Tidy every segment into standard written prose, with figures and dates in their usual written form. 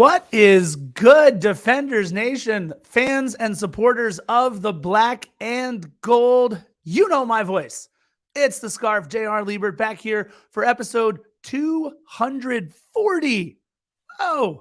What is good, Defenders Nation, fans and supporters of the black and gold? You know my voice. It's the Scarf, J.R. Liebert, back here for episode 240 of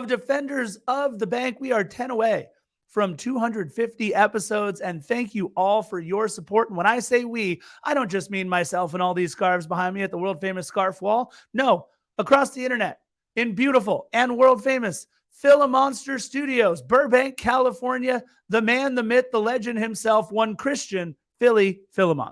Defenders of the Bank. We are 10 away from 250 episodes, and thank you all for your support. And when I say we, I don't just mean myself and all these scarves behind me at the world-famous scarf wall. No, across the internet, in beautiful and world-famous Philomonster Studios, Burbank, California, the man, the myth, the legend himself, one Christian Philly Philemon.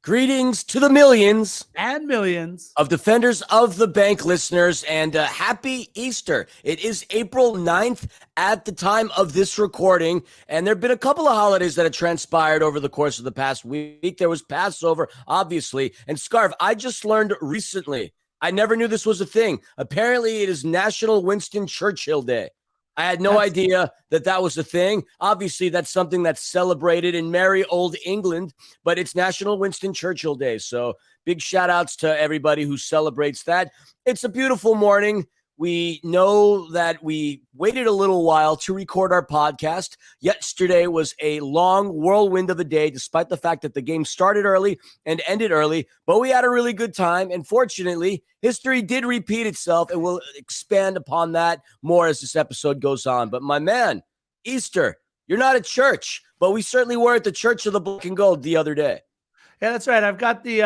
Greetings to the millions and millions of Defenders of the Bank listeners, and happy Easter. It is April 9th at the time of this recording, and there have been a couple of holidays that have transpired over the course of the past week. There was Passover, obviously, and Scarf, I just learned recently, I never knew this was a thing. Apparently, it is National Winston Churchill Day. I had no idea that was a thing. Obviously, that's something that's celebrated in merry old England, but it's National Winston Churchill Day. So big shout outs to everybody who celebrates that. It's a beautiful morning. We know that we waited a little while to record our podcast. Yesterday was a long whirlwind of a day, despite the fact that the game started early and ended early, but we had a really good time. And fortunately, history did repeat itself, and we'll expand upon that more as this episode goes on. But my man, Easter, you're not at church, but we certainly were at the Church of the Black and Gold the other day. Yeah, that's right. I've got the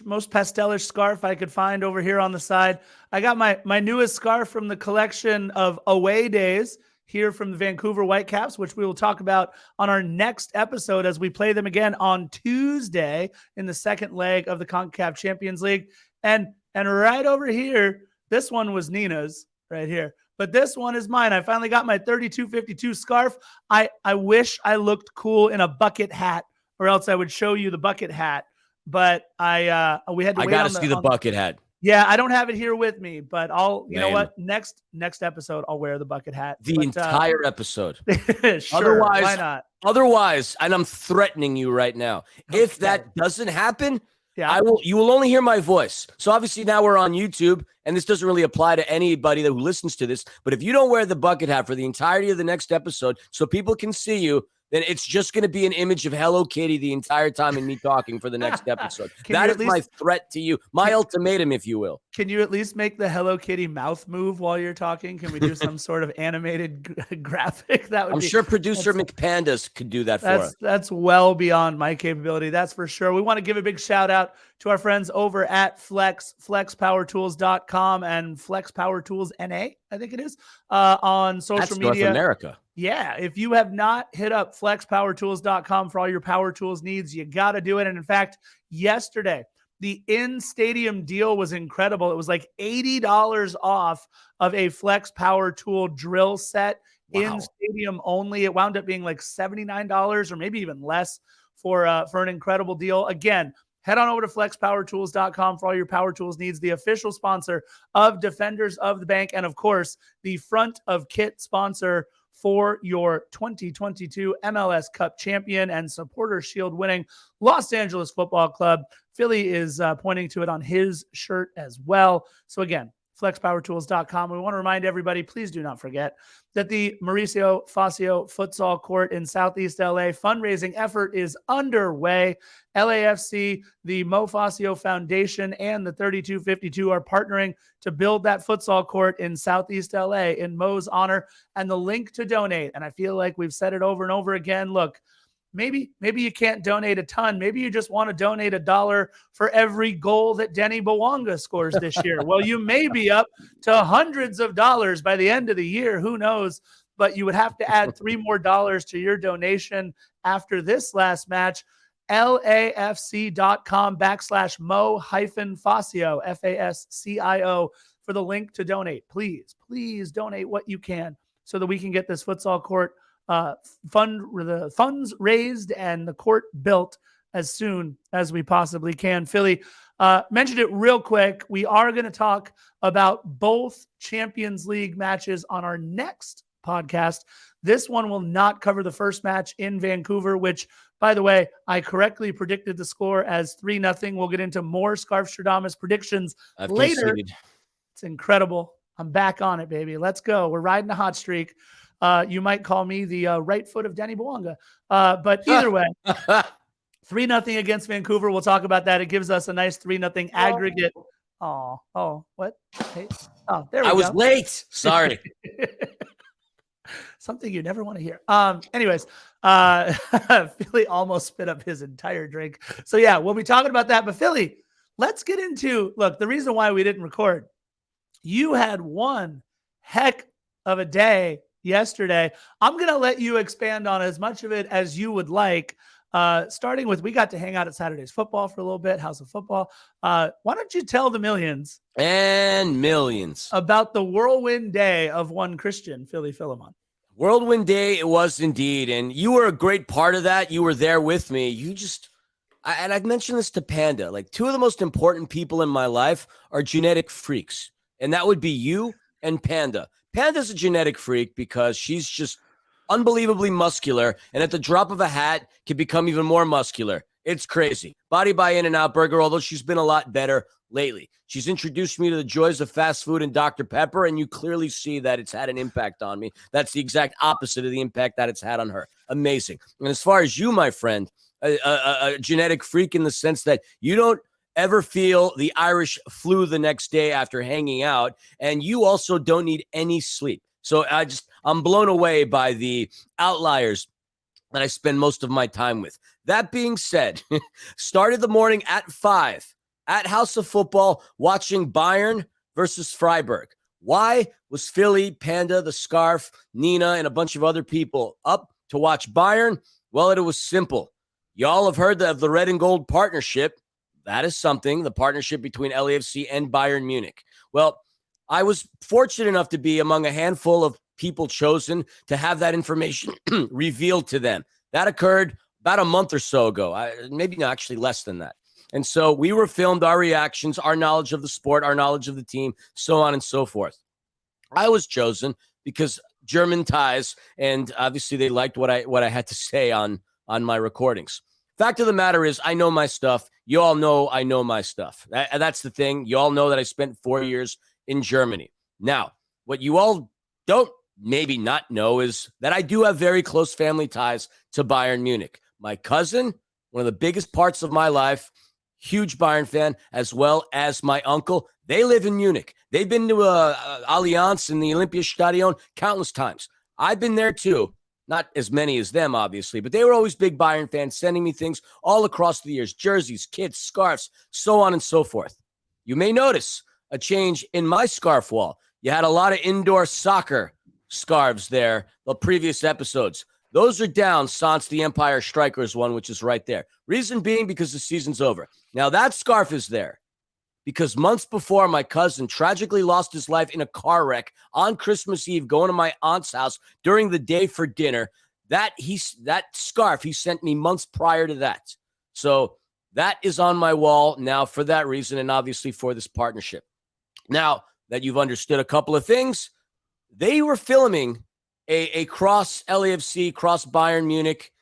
most pastelish scarf I could find over here on the side. I got my newest scarf from the collection of away days here from the Vancouver Whitecaps, which we will talk about on our next episode as we play them again on Tuesday in the second leg of the CONCACAF Champions League. And right over here, this one was Nina's right here, but this one is mine. I finally got my 3252 scarf. I wish I looked cool in a bucket hat, or else I would show you the bucket hat. But we had to wait. I got to see the bucket hat. Yeah, I don't have it here with me, but you know what? Next episode, I'll wear the bucket hat. Entire episode. Sure, why not? Otherwise, and I'm threatening you right now, if that doesn't happen, yeah, you will only hear my voice. So obviously now we're on YouTube, and this doesn't really apply to anybody who listens to this. But if you don't wear the bucket hat for the entirety of the next episode so people can see you, then it's just going to be an image of Hello Kitty the entire time and me talking for the next episode. That is my threat to you, my ultimatum, if you will. Can you at least make the Hello Kitty mouth move while you're talking? Can we do some sort of animated graphic? I'm sure producer McPandas could do that for us. That's well beyond my capability, that's for sure. We want to give a big shout out to our friends over at flexpowertools.com and flexpowertoolsNA, I think it is, on social media. North America. Yeah, if you have not hit up flexpowertools.com for all your power tools needs, you got to do it. And in fact, yesterday, the in-stadium deal was incredible. It was like $80 off of a Flex Power Tool drill set. Wow. In stadium only. It wound up being like $79 or maybe even less for an incredible deal. Again, head on over to flexpowertools.com for all your power tools needs, the official sponsor of Defenders of the Bank, and of course, the front of kit sponsor for your 2022 MLS Cup champion and Supporter Shield winning Los Angeles Football Club. Philly is pointing to it on his shirt as well. So again, flexpowertools.com. We want to remind everybody, please do not forget that the Mauricio Facio Futsal Court in Southeast LA fundraising effort is underway. LAFC, the Mo Facio Foundation, and the 3252 are partnering to build that futsal court in Southeast LA in Mo's honor, and the link to donate. And I feel like we've said it over and over again. Look, maybe you can't donate a ton. Maybe you just want to donate $1 for every goal that Denis Bouanga scores this year. Well, you may be up to hundreds of dollars by the end of the year. Who knows? But you would have to add $3 more to your donation after this last match. LAFC.com/Mo-Facio, FASCIO, for the link to donate. Please donate what you can so that we can get this futsal court the funds raised and the court built as soon as we possibly can. Philly, mentioned it real quick. We are going to talk about both Champions League matches on our next podcast. This one will not cover the first match in Vancouver, which, by the way, I correctly predicted the score as 3-0. We'll get into more Scarfstradamus predictions later. Conceded. It's incredible. I'm back on it, baby. Let's go. We're riding a hot streak. You might call me the right foot of Denis Bouanga. But either way, 3-0 against Vancouver. We'll talk about that. It gives us a nice 3-0 aggregate. Oh, what? Hey. Oh, there we go. I was late. Sorry. Something you never want to hear. Anyways, Philly almost spit up his entire drink. So yeah, we'll be talking about that. But Philly, let's get into, look, the reason why we didn't record, you had one heck of a day yesterday. I'm going to let you expand on as much of it as you would like. Starting with, we got to hang out at Saturday's football for a little bit, House of Football. Why don't you tell the millions about the whirlwind day of one Christian, Philly Philemon? Whirlwind day it was indeed, and you were a great part of that. You were there with me. And I've mentioned this to Panda, like two of the most important people in my life are genetic freaks, and that would be you and Panda. Panda's a genetic freak because she's just unbelievably muscular, and at the drop of a hat can become even more muscular. It's crazy. Body by In-N-Out Burger, although she's been a lot better lately. She's introduced me to the joys of fast food and Dr. Pepper, and you clearly see that it's had an impact on me. That's the exact opposite of the impact that it's had on her. Amazing. And as far as you, my friend, a genetic freak in the sense that you don't ever feel the Irish flu the next day after hanging out, and you also don't need any sleep. So I'm blown away by the outliers that I spend most of my time with. That being said, started the morning at 5 at House of Football watching Bayern versus Freiburg. Why was Philly, Panda, the Scarf, Nina, and a bunch of other people up to watch Bayern? Well, it was simple. Y'all have heard of the red and gold partnership. That is something, the partnership between LAFC and Bayern Munich. Well, I was fortunate enough to be among a handful of people chosen to have that information revealed to them. That occurred about a month or so ago, maybe actually less than that. And so we were filmed, our reactions, our knowledge of the sport, our knowledge of the team, so on and so forth. I was chosen because German ties, and obviously they liked what I had to say on my recordings. Fact of the matter is, I know my stuff. You all know I know my stuff. That's the thing. You all know that I spent 4 years in Germany. Now, what you all don't maybe not know is that I do have very close family ties to Bayern Munich. My cousin, one of the biggest parts of my life, huge Bayern fan, as well as my uncle. They live in Munich. They've been to Allianz in the Olympiastadion countless times. I've been there too. Not as many as them, obviously, but they were always big Bayern fans, sending me things all across the years, jerseys, kits, scarves, so on and so forth. You may notice a change in my scarf wall. You had a lot of indoor soccer scarves there, the previous episodes. Those are down since the Empire Strikers one, which is right there. Reason being because the season's over. Now that scarf is there because months before, my cousin tragically lost his life in a car wreck on Christmas Eve going to my aunt's house during the day for dinner. That scarf he sent me months prior to that. So that is on my wall now for that reason and obviously for this partnership. Now that you've understood a couple of things, they were filming a cross LAFC, cross Bayern Munich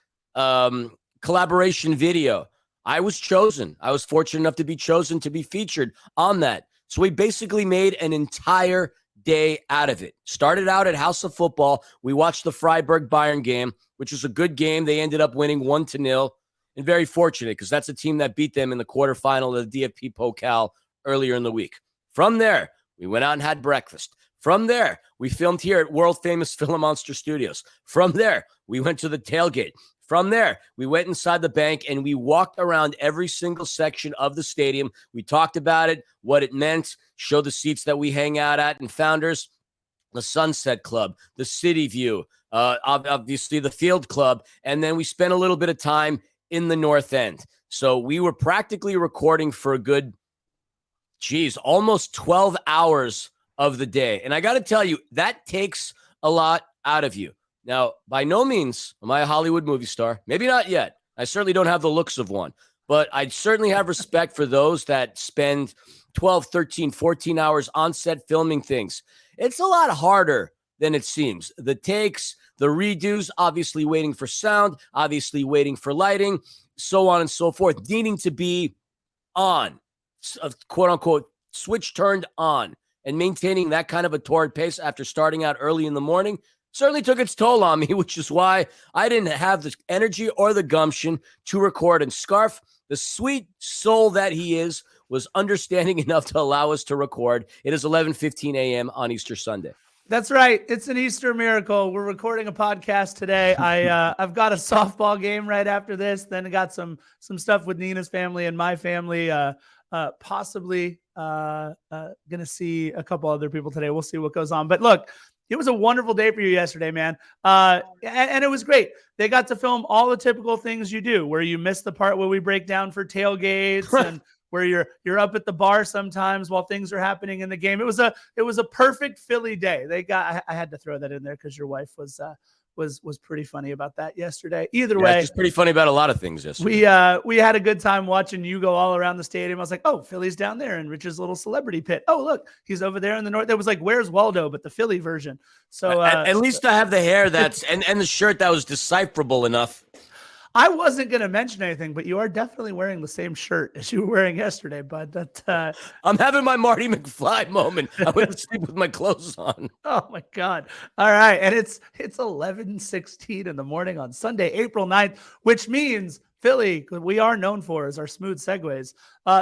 collaboration video. I was chosen. I was fortunate enough to be chosen to be featured on that. So we basically made an entire day out of it. Started out at House of Football. We watched the Freiburg Bayern game, which was a good game. They ended up winning 1-0, and very fortunate because that's a team that beat them in the quarterfinal of the DFB Pokal earlier in the week. From there, we went out and had breakfast. From there, we filmed here at world-famous Philemonster Studios. From there, we went to the tailgate. From there, we went inside the Banc and we walked around every single section of the stadium. We talked about it, what it meant, showed the seats that we hang out at and Founders, the Sunset Club, the City View, obviously the Field Club, and then we spent a little bit of time in the North End. So we were practically recording for a good, almost 12 hours of the day. And I got to tell you, that takes a lot out of you. Now, by no means am I a Hollywood movie star. Maybe not yet. I certainly don't have the looks of one. But I certainly have respect for those that spend 12, 13, 14 hours on set filming things. It's a lot harder than it seems. The takes, the redos, obviously waiting for sound, obviously waiting for lighting, so on and so forth, needing to be on, quote unquote, switch turned on and maintaining that kind of a torrid pace after starting out early in the morning certainly took its toll on me, which is why I didn't have the energy or the gumption to record. And Scarf, the sweet soul that he is, was understanding enough to allow us to record. It is 11:15 a.m. on Easter Sunday. That's right. It's an Easter miracle. We're recording a podcast today. I've got a softball game right after this. Then I got some stuff with Nina's family and my family. Possibly gonna see a couple other people today. We'll see what goes on. But look, it was a wonderful day for you yesterday, man. And it was great. They got to film all the typical things you do, where you miss the part where we break down for tailgates and where you're up at the bar sometimes while things are happening in the game. It was a perfect Philly day. I had to throw that in there because your wife was pretty funny about that yesterday. Either way, she's pretty funny about a lot of things yesterday. We had a good time watching you go all around the stadium. I was like, oh, Philly's down there in Rich's little celebrity pit. Oh, look, he's over there in the north. That was like, where's Waldo, but the Philly version. So at least I have the hair and the shirt that was decipherable enough. I wasn't going to mention anything, but you are definitely wearing the same shirt as you were wearing yesterday, bud. I'm having my Marty McFly moment. I went to sleep with my clothes on. Oh my God. All right. And it's 11:16 in the morning on Sunday, April 9th, which means Philly, we are known for as our smooth segues.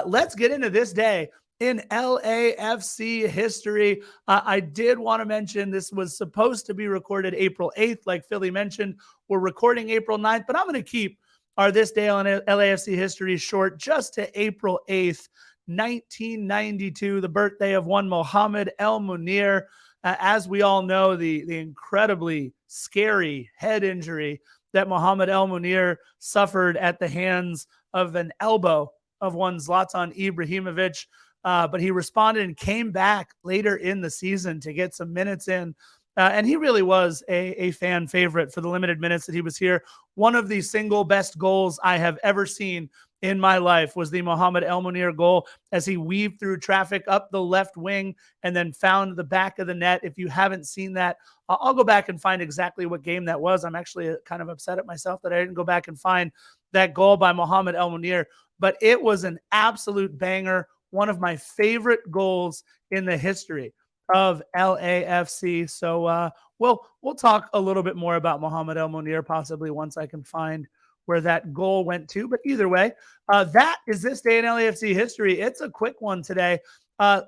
Let's get into this day in LAFC history. I did want to mention this was supposed to be recorded April 8th, like Philly mentioned. We're recording April 9th, but I'm going to keep our This Day on LAFC history short just to April 8th, 1992, the birthday of one Mohamed El Munir. As we all know, the incredibly scary head injury that Mohamed El Munir suffered at the hands of an elbow of one Zlatan Ibrahimovic. But he responded and came back later in the season to get some minutes in. And he really was a fan favorite for the limited minutes that he was here. One of the single best goals I have ever seen in my life was the Mohamed El Munir goal as he weaved through traffic up the left wing and then found the back of the net. If you haven't seen that, I'll go back and find exactly what game that was. I'm actually kind of upset at myself that I didn't go back and find that goal by Mohamed El Munir. But it was an absolute banger. One of my favorite goals in the history of LAFC. So we'll talk a little bit more about Mohamed El Munir possibly once I can find where that goal went to. But either way, that is This Day in LAFC history. It's a quick one today.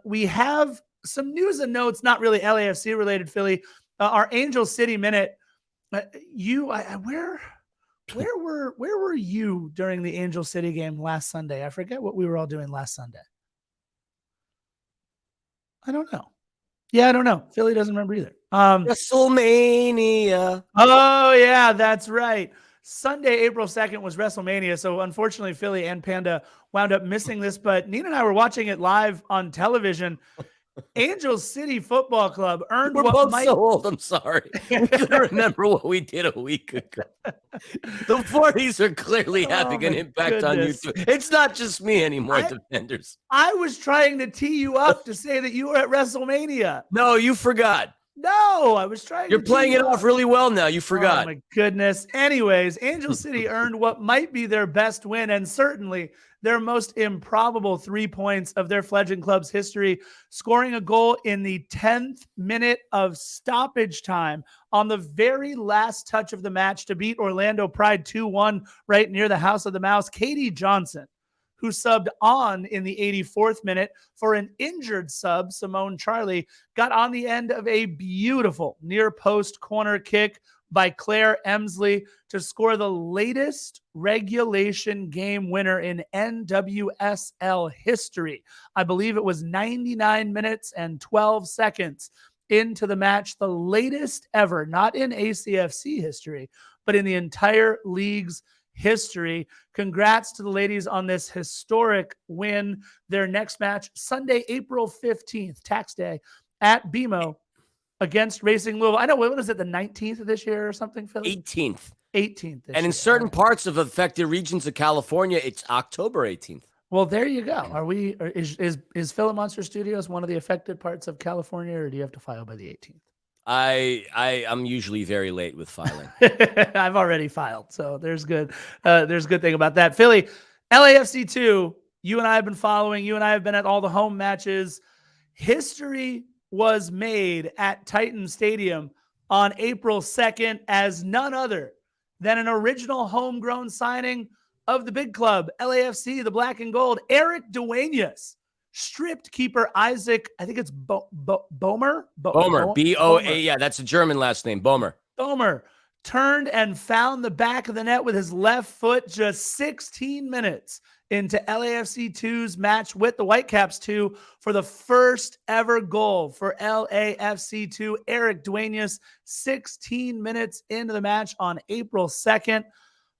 We have some news and notes, not really LAFC related, Philly. Our Angel City Minute. Where were you during the Angel City game last Sunday? I forget what we were all doing last Sunday. I don't know. Yeah, I don't know. Philly doesn't remember either. WrestleMania. Oh, yeah, that's right. Sunday, April 2nd was WrestleMania. So unfortunately, Philly and Panda wound up missing this, but Nina and I were watching it live on television. Angel City Football Club earned We're both so old. I'm sorry. We couldn't remember what we did a week ago. The 40s are clearly having an impact on you too. It's not just me anymore, Defenders. I was trying to tee you up to say that you were at WrestleMania. No, you forgot. No, I was trying. You're playing it off really well now. You forgot. Oh, my goodness. Anyways, Angel City earned what might be their best win and certainly their most improbable 3 points of their fledgling club's history, scoring a goal in the 10th minute of stoppage time on the very last touch of the match to beat Orlando Pride 2-1 right near the House of the Mouse. Katie Johnson, who subbed on in the 84th minute for an injured sub, Simone Charlie, got on the end of a beautiful near post corner kick by Claire Emsley to score the latest regulation game winner in NWSL history. I believe it was 99 minutes and 12 seconds into the match, the latest ever, not in ACFC history, but in the entire league's history. Congrats to the ladies on this historic win. Their next match, Sunday, April 15th, tax day, at BMO against Racing Louisville. I know, what is it, the 19th of this year or something, Philly? 18th. 18th. And in certain parts of affected regions of California, it's October 18th. Well, there you go. Is Philip Monster Studios one of the affected parts of California, or do you have to file by the 18th? I'm usually very late with filing. I've already filed, so there's good thing about that. Philly, LAFC 2, you and I have been following. You and I have been at all the home matches. History was made at Titan Stadium on April 2nd as none other than an original homegrown signing of the big club, LAFC, the black and gold. Eric Duenas stripped keeper Isaac, I think it's Boehmer? Boehmer, B-O-A, yeah, that's a German last name, Boehmer. Boehmer turned and found the back of the net with his left foot just 16 minutes into LAFC 2's match with the Whitecaps 2 for the first ever goal for LAFC 2. Eric Duenas, 16 minutes into the match on April 2nd.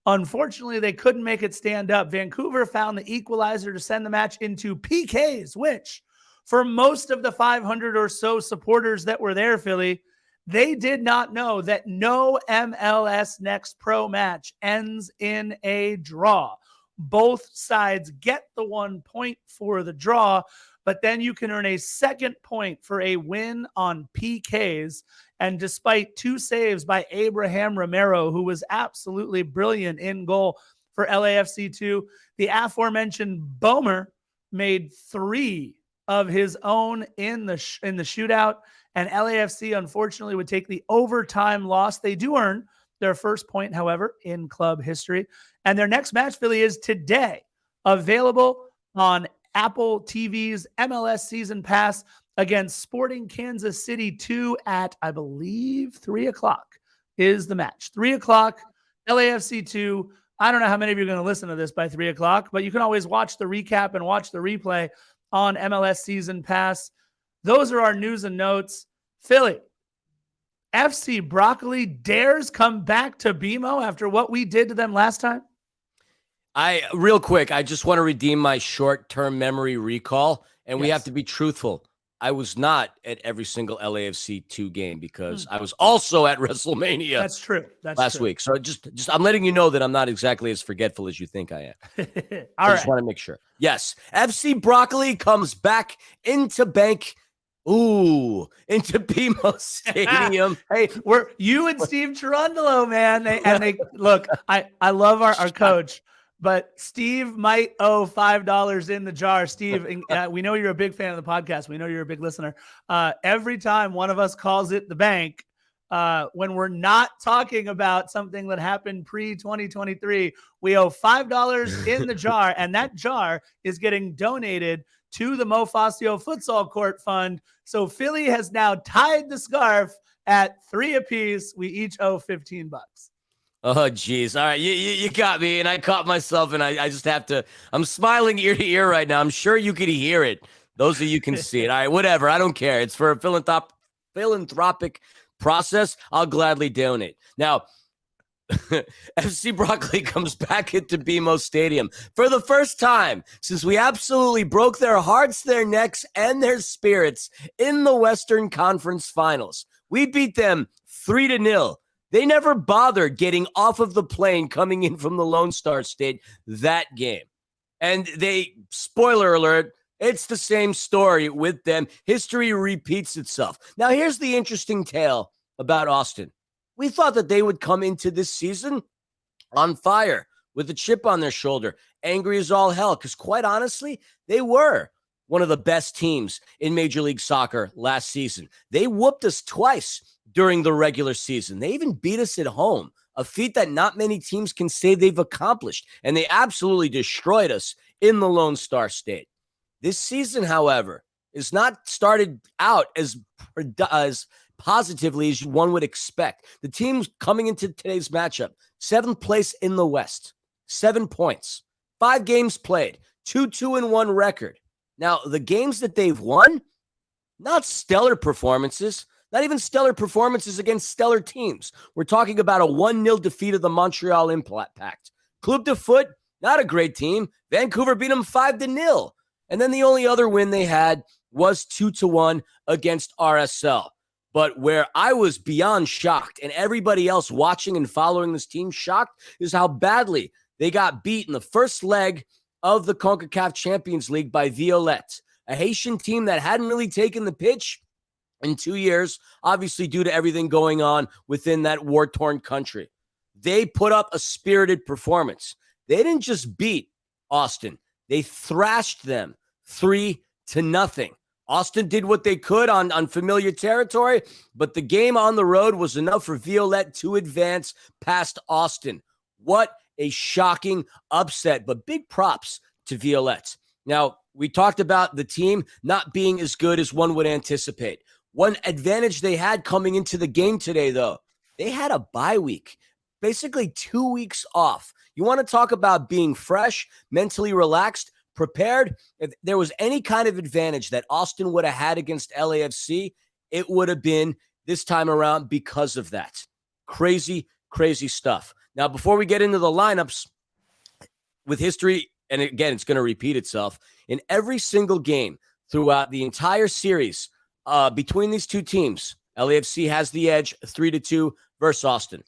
Unfortunately, they couldn't make it stand up. Vancouver found the equalizer to send the match into PKs, which for most of the 500 or so supporters that were there, Philly, they did not know that no MLS Next Pro match ends in a draw. Both sides get the 1 point for the draw, but then you can earn a second point for a win on PKs. And despite 2 saves by Abraham Romero, who was absolutely brilliant in goal for LAFC 2, the aforementioned Boehmer made 3 of his own in the shootout. And LAFC, unfortunately, would take the overtime loss. They do earn their first point, however, in club history. And their next match, Philly, is today, available on Apple TV's MLS Season Pass against Sporting Kansas City 2 at, I believe, 3 o'clock is the match. 3 o'clock, LAFC 2. I don't know how many of you are going to listen to this by 3 o'clock, but you can always watch the recap and watch the replay on MLS Season Pass. Those are our news and notes. Philly, FC Broccoli dares come back to BMO after what we did to them last time? Real quick, I just want to redeem my short-term memory recall, and we have to be truthful. I was not at every single LAFC 2 game because I was also at WrestleMania. That's true. Last week. So just I'm letting you know that I'm not exactly as forgetful as you think I am. I just want to make sure. Yes, FC Broccoli comes back into Banc. Into BMO Stadium. Hey, you and Steve Cherundolo, man. They look. I love our coach. But Steve might owe $5 in the jar. Steve, we know you're a big fan of the podcast. We know you're a big listener. Every time one of us calls it the Banc, when we're not talking about something that happened pre-2023, we owe $5 in the jar, and that jar is getting donated to the Mo Fazio Futsal Court Fund. So Philly has now tied the scarf at 3 apiece. We each owe $15. Oh, geez. All right. You got me, and I caught myself, and I just have to. I'm smiling ear to ear right now. I'm sure you could hear it. Those of you can see it. All right, whatever. I don't care. It's for a philanthropic process. I'll gladly donate. Now, FC Broccoli comes back into BMO Stadium for the first time since we absolutely broke their hearts, their necks, and their spirits in the Western Conference Finals. We beat them 3-0. They never bothered getting off of the plane coming in from the Lone Star State that game. And spoiler alert, it's the same story with them. History repeats itself. Now, here's the interesting tale about Austin. We thought that they would come into this season on fire with a chip on their shoulder, angry as all hell, because quite honestly, they were one of the best teams in Major League Soccer last season. They whooped us twice during the regular season. They even beat us at home, a feat that not many teams can say they've accomplished, and they absolutely destroyed us in the Lone Star State. This season, however, is not started out as positively as one would expect. The teams coming into today's matchup, 7th place in the West, 7 points, 5 games played, 2-2-1 record. Now, the games that they've won, not stellar performances, not even stellar performances against stellar teams. We're talking about a 1-0 defeat of the Montreal Impact. Club de Foot, not a great team. Vancouver beat them 5-0. And then the only other win they had was 2-1 against RSL. But where I was beyond shocked, and everybody else watching and following this team shocked, is how badly they got beat in the first leg of the CONCACAF Champions League by Violette, a Haitian team that hadn't really taken the pitch in 2 years, obviously due to everything going on within that war-torn country. They put up a spirited performance. They didn't just beat Austin. They thrashed them 3-0. Austin did what they could on familiar territory, but the game on the road was enough for Violette to advance past Austin. What a shocking upset, but big props to Violette. Now, we talked about the team not being as good as one would anticipate. One advantage they had coming into the game today, though, they had a bye week, basically 2 weeks off. You want to talk about being fresh, mentally relaxed, prepared? If there was any kind of advantage that Austin would have had against LAFC, it would have been this time around because of that. Crazy, crazy stuff. Now, before we get into the lineups, with history, and again, it's going to repeat itself, in every single game throughout the entire series between these two teams, LAFC has the edge 3-2 versus Austin.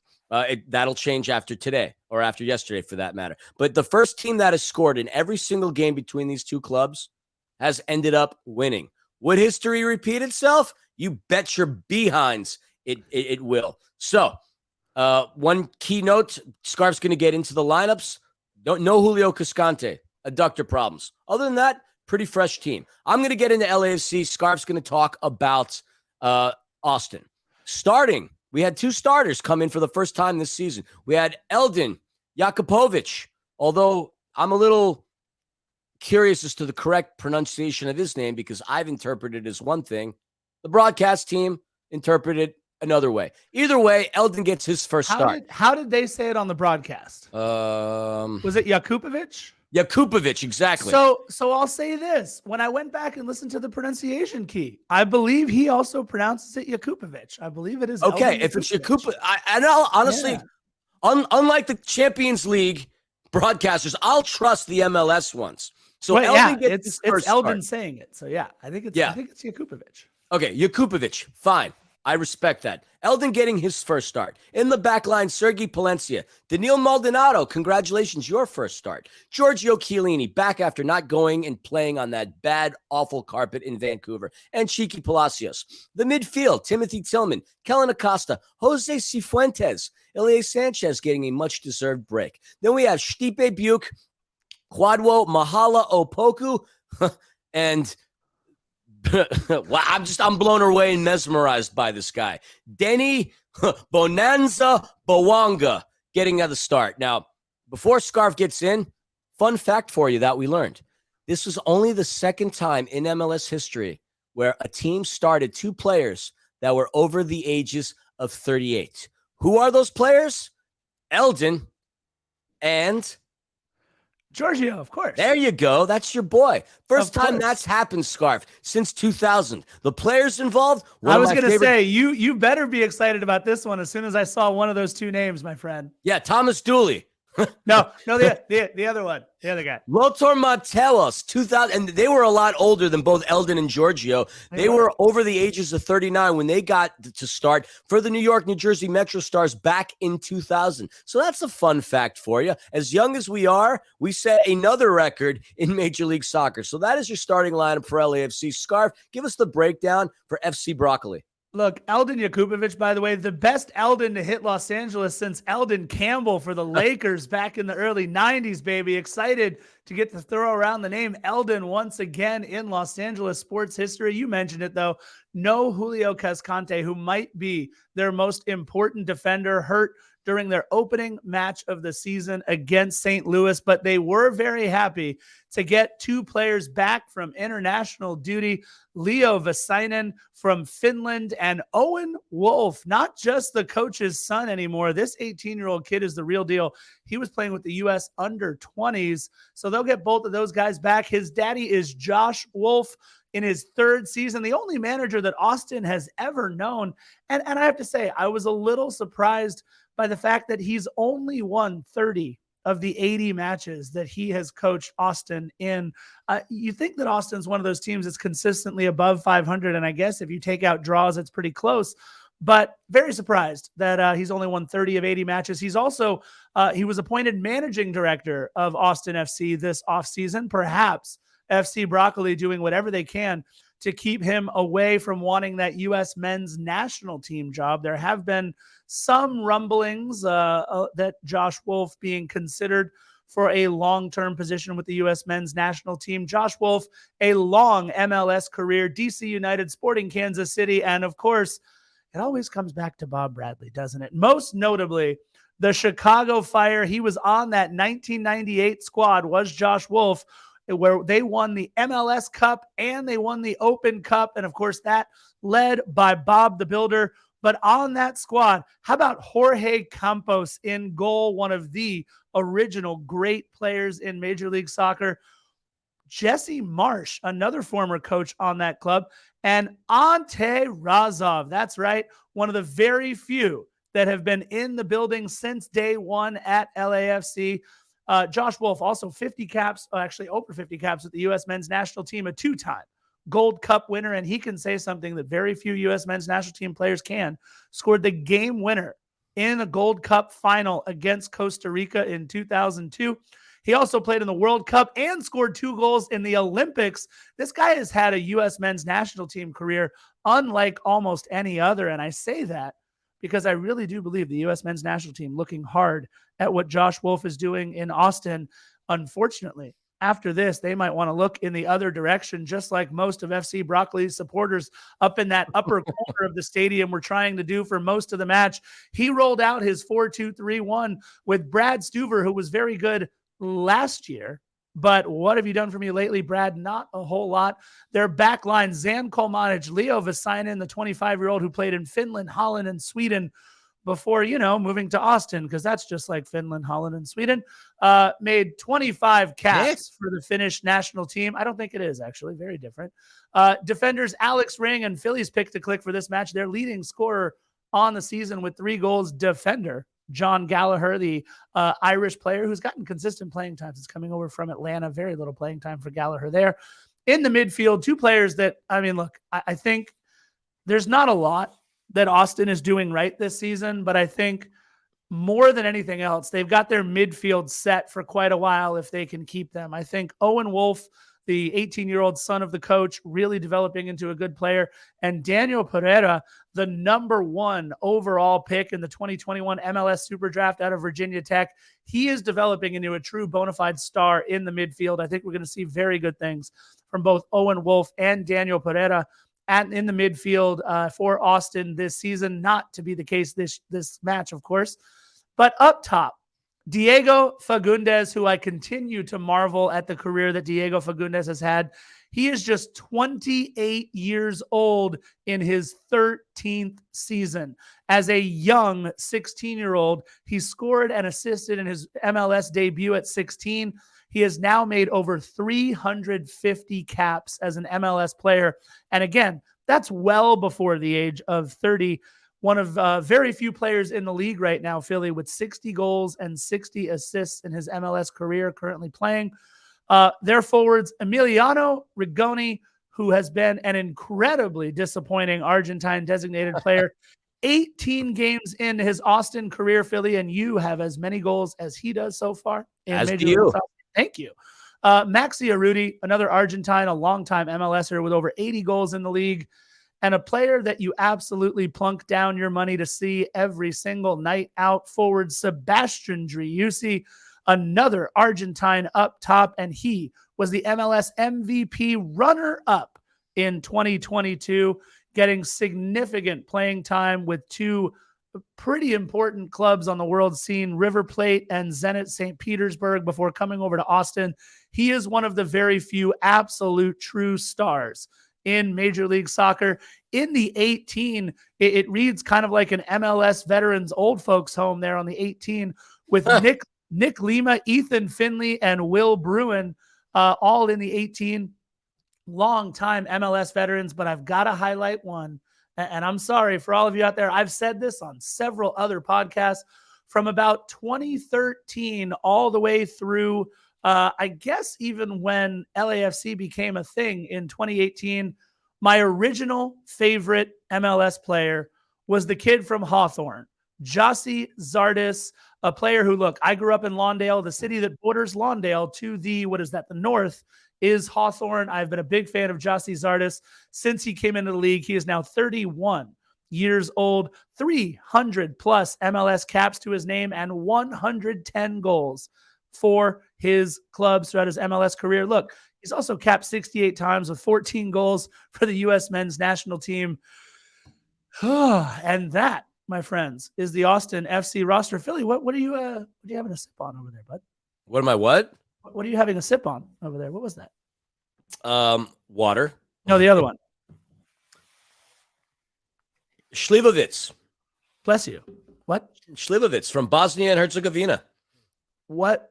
That'll change after today or after yesterday for that matter. But the first team that has scored in every single game between these two clubs has ended up winning. Would history repeat itself? You bet your behinds it will. So one key note, Scarf's going to get into the lineups. No Julio Cascante, adductor problems. Other than that, pretty fresh team. I'm going to get into LAFC. Scarf's going to talk about Austin. Starting, we had two starters come in for the first time this season. We had Eldin Jakupovic, although I'm a little curious as to the correct pronunciation of his name because I've interpreted it as one thing. The broadcast team interpreted another way. Either way, Eldin gets his first start. How did they say it on the broadcast? Was it Jakupovic? Jakupovic, exactly. So I'll say this. When I went back and listened to the pronunciation key, I believe he also pronounces it Jakupovic. I believe it is. Okay, if it's Jakupovic, I know, honestly, unlike the Champions League broadcasters, I'll trust the MLS ones. So Eldin gets his first Eldin start. saying it. So yeah, I think it's Jakupovic. Okay, Jakupovic, fine. I respect that. Eldin getting his first start. In the back line, Sergi Palencia. Daniil Maldonado, congratulations, your first start. Giorgio Chiellini, back after not going and playing on that bad, awful carpet in Vancouver. And Chiqui Palacios. The midfield, Timothy Tillman, Kellen Acosta, Jose Cifuentes, Elie Sanchez getting a much-deserved break. Then we have Stipe Buke, Kwadwo Mahala Opoku, and wow, I'm blown away and mesmerized by this guy. Denis Bonanza Bouanga getting at the start. Now, before Scarf gets in, fun fact for you that we learned. This was only the second time in MLS history where a team started two players that were over the ages of 38. Who are those players? Eldin and Giorgio, of course. There you go. That's your boy. First time that's happened, Scarf, since 2000. The players involved. I was going to say, you better be excited about this one as soon as I saw one of those two names, my friend. Yeah, Thomas Dooley. No, the other one, the other guy. Lothar Matthäus, 2000, and they were a lot older than both Eldin and Giorgio. They were over the ages of 39 when they got to start for the New York, New Jersey Metro Stars back in 2000. So that's a fun fact for you. As young as we are, we set another record in Major League Soccer. So that is your starting lineup for LAFC. Scarf, give us the breakdown for FC Broccoli. Look, Eldin Jakupovic, by the way, the best Eldin to hit Los Angeles since Eldin Campbell for the Lakers back in the early 90s, baby. Excited to get to throw around the name Eldin once again in Los Angeles sports history. You mentioned it, though. No Julio Cascante, who might be their most important defender, hurt during their opening match of the season against St. Louis, but they were very happy to get two players back from international duty, Leo Väisänen from Finland and Owen Wolff, not just the coach's son anymore. This 18-year-old kid is the real deal. He was playing with the U.S. under-20s, so they'll get both of those guys back. His daddy is Josh Wolff in his third season, the only manager that Austin has ever known. And I have to say, I was a little surprised by the fact that he's only won 30 of the 80 matches that he has coached Austin in. You think that Austin's one of those teams that's consistently above 500, and I guess if you take out draws, it's pretty close. But very surprised that he's only won 30 of 80 matches. He's also, he was appointed managing director of Austin FC this offseason. Perhaps FC Broccoli doing whatever they can to keep him away from wanting that U.S. men's national team job. There have been some rumblings that Josh Wolff being considered for a long-term position with the U.S. men's national team. Josh Wolf, a long MLS career, DC United, Sporting Kansas City, and of course, it always comes back to Bob Bradley, doesn't it? Most notably, the Chicago Fire. He was on that 1998 squad, was Josh Wolf, where they won the MLS Cup and they won the Open Cup. And of course, that led by Bob the Builder. But on that squad, how about Jorge Campos in goal, one of the original great players in Major League Soccer? Jesse Marsh, another former coach on that club, and Ante Razov. That's right, one of the very few that have been in the building since day one at LAFC. Josh Wolf, also 50 caps, actually over 50 caps with the U.S. men's national team, a two-time Gold Cup winner, and he can say something that very few U.S. men's national team players can. Scored the game winner in a Gold Cup final against Costa Rica in 2002. He also played in the World Cup and scored 2 goals in the Olympics. This guy has had a U.S. men's national team career unlike almost any other, and I say that because I really do believe the U.S. men's national team looking hard at what Josh Wolf is doing in Austin. Unfortunately, after this, they might want to look in the other direction, just like most of FC Broccoli's supporters up in that upper corner of the stadium were trying to do for most of the match. He rolled out his 4-2-3-1 with Brad Stuver, who was very good last year. But what have you done for me lately, Brad? Not a whole lot. Their back line, Zan Kolmanic, Leo Vasainen, the 25-year-old who played in Finland, Holland, and Sweden before, moving to Austin, because that's just like Finland, Holland, and Sweden, made 25 caps for the Finnish national team. I don't think it is, actually. Very different. Defenders Alex Ring and Philly's pick to click for this match. Their leading scorer on the season with 3 goals, defender John Gallagher, the Irish player who's gotten consistent playing time since coming over from Atlanta. Very little playing time for Gallagher there. In the midfield, 2 players that, I think there's not a lot that Austin is doing right this season, but I think more than anything else, they've got their midfield set for quite a while if they can keep them. I think Owen Wolf, the 18-year-old son of the coach, really developing into a good player, and Daniel Pereira, the number 1 overall pick in the 2021 MLS Super Draft out of Virginia Tech. He is developing into a true bona fide star in the midfield. I think we're going to see very good things from both Owen Wolf and Daniel Pereira in the midfield for Austin this season. Not to be the case this match, of course. But up top, Diego Fagundes, who I continue to marvel at the career that Diego Fagundes has had. He is just 28 years old in his 13th season. As a young 16-year-old, he scored and assisted in his MLS debut at 16. He has now made over 350 caps as an MLS player. And again, that's well before the age of 30. One of very few players in the league right now, Philly, with 60 goals and 60 assists in his MLS career, currently playing. Their forwards, Emiliano Rigoni, who has been an incredibly disappointing Argentine designated player. 18 games into his Austin career, Philly, and you have as many goals as he does so far. As do you. Thank you. Maxi Arruti, another Argentine, a longtime MLSer with over 80 goals in the league, and a player that you absolutely plunk down your money to see every single night out. Forward Sebastian Driussi, another Argentine up top, and he was the MLS MVP runner-up in 2022, getting significant playing time with 2 pretty important clubs on the world scene, River Plate and Zenit St. Petersburg, before coming over to Austin. He is one of the very few absolute true stars in Major League Soccer. In the 18, it reads kind of like an MLS veterans old folks home there on the 18 with Nick Lima, Ethan Finley, and Will Bruin, all in the 18. Long-time MLS veterans, but I've got to highlight one. And I'm sorry for all of you out there. I've said this on several other podcasts from about 2013 all the way through, I guess, even when LAFC became a thing in 2018. My original favorite MLS player was the kid from Hawthorne, Jossie Zardes, a player who, look, I grew up in Lawndale, the city that borders Lawndale to the north is Hawthorne. I've been a big fan of Jossie Zardes since he came into the league. He is now 31 years old, 300 plus MLS caps to his name, and 110 goals for his clubs throughout his MLS career. Look, he's also capped 68 times with 14 goals for the U.S. men's national team. And that, my friends, is the Austin FC roster. Philly, what are you having a sip on over there, bud? What am I what? What are you having a sip on over there? What was that? Water. No, the other one. Slivovitz. Bless you. What? Slivovitz from Bosnia and Herzegovina. What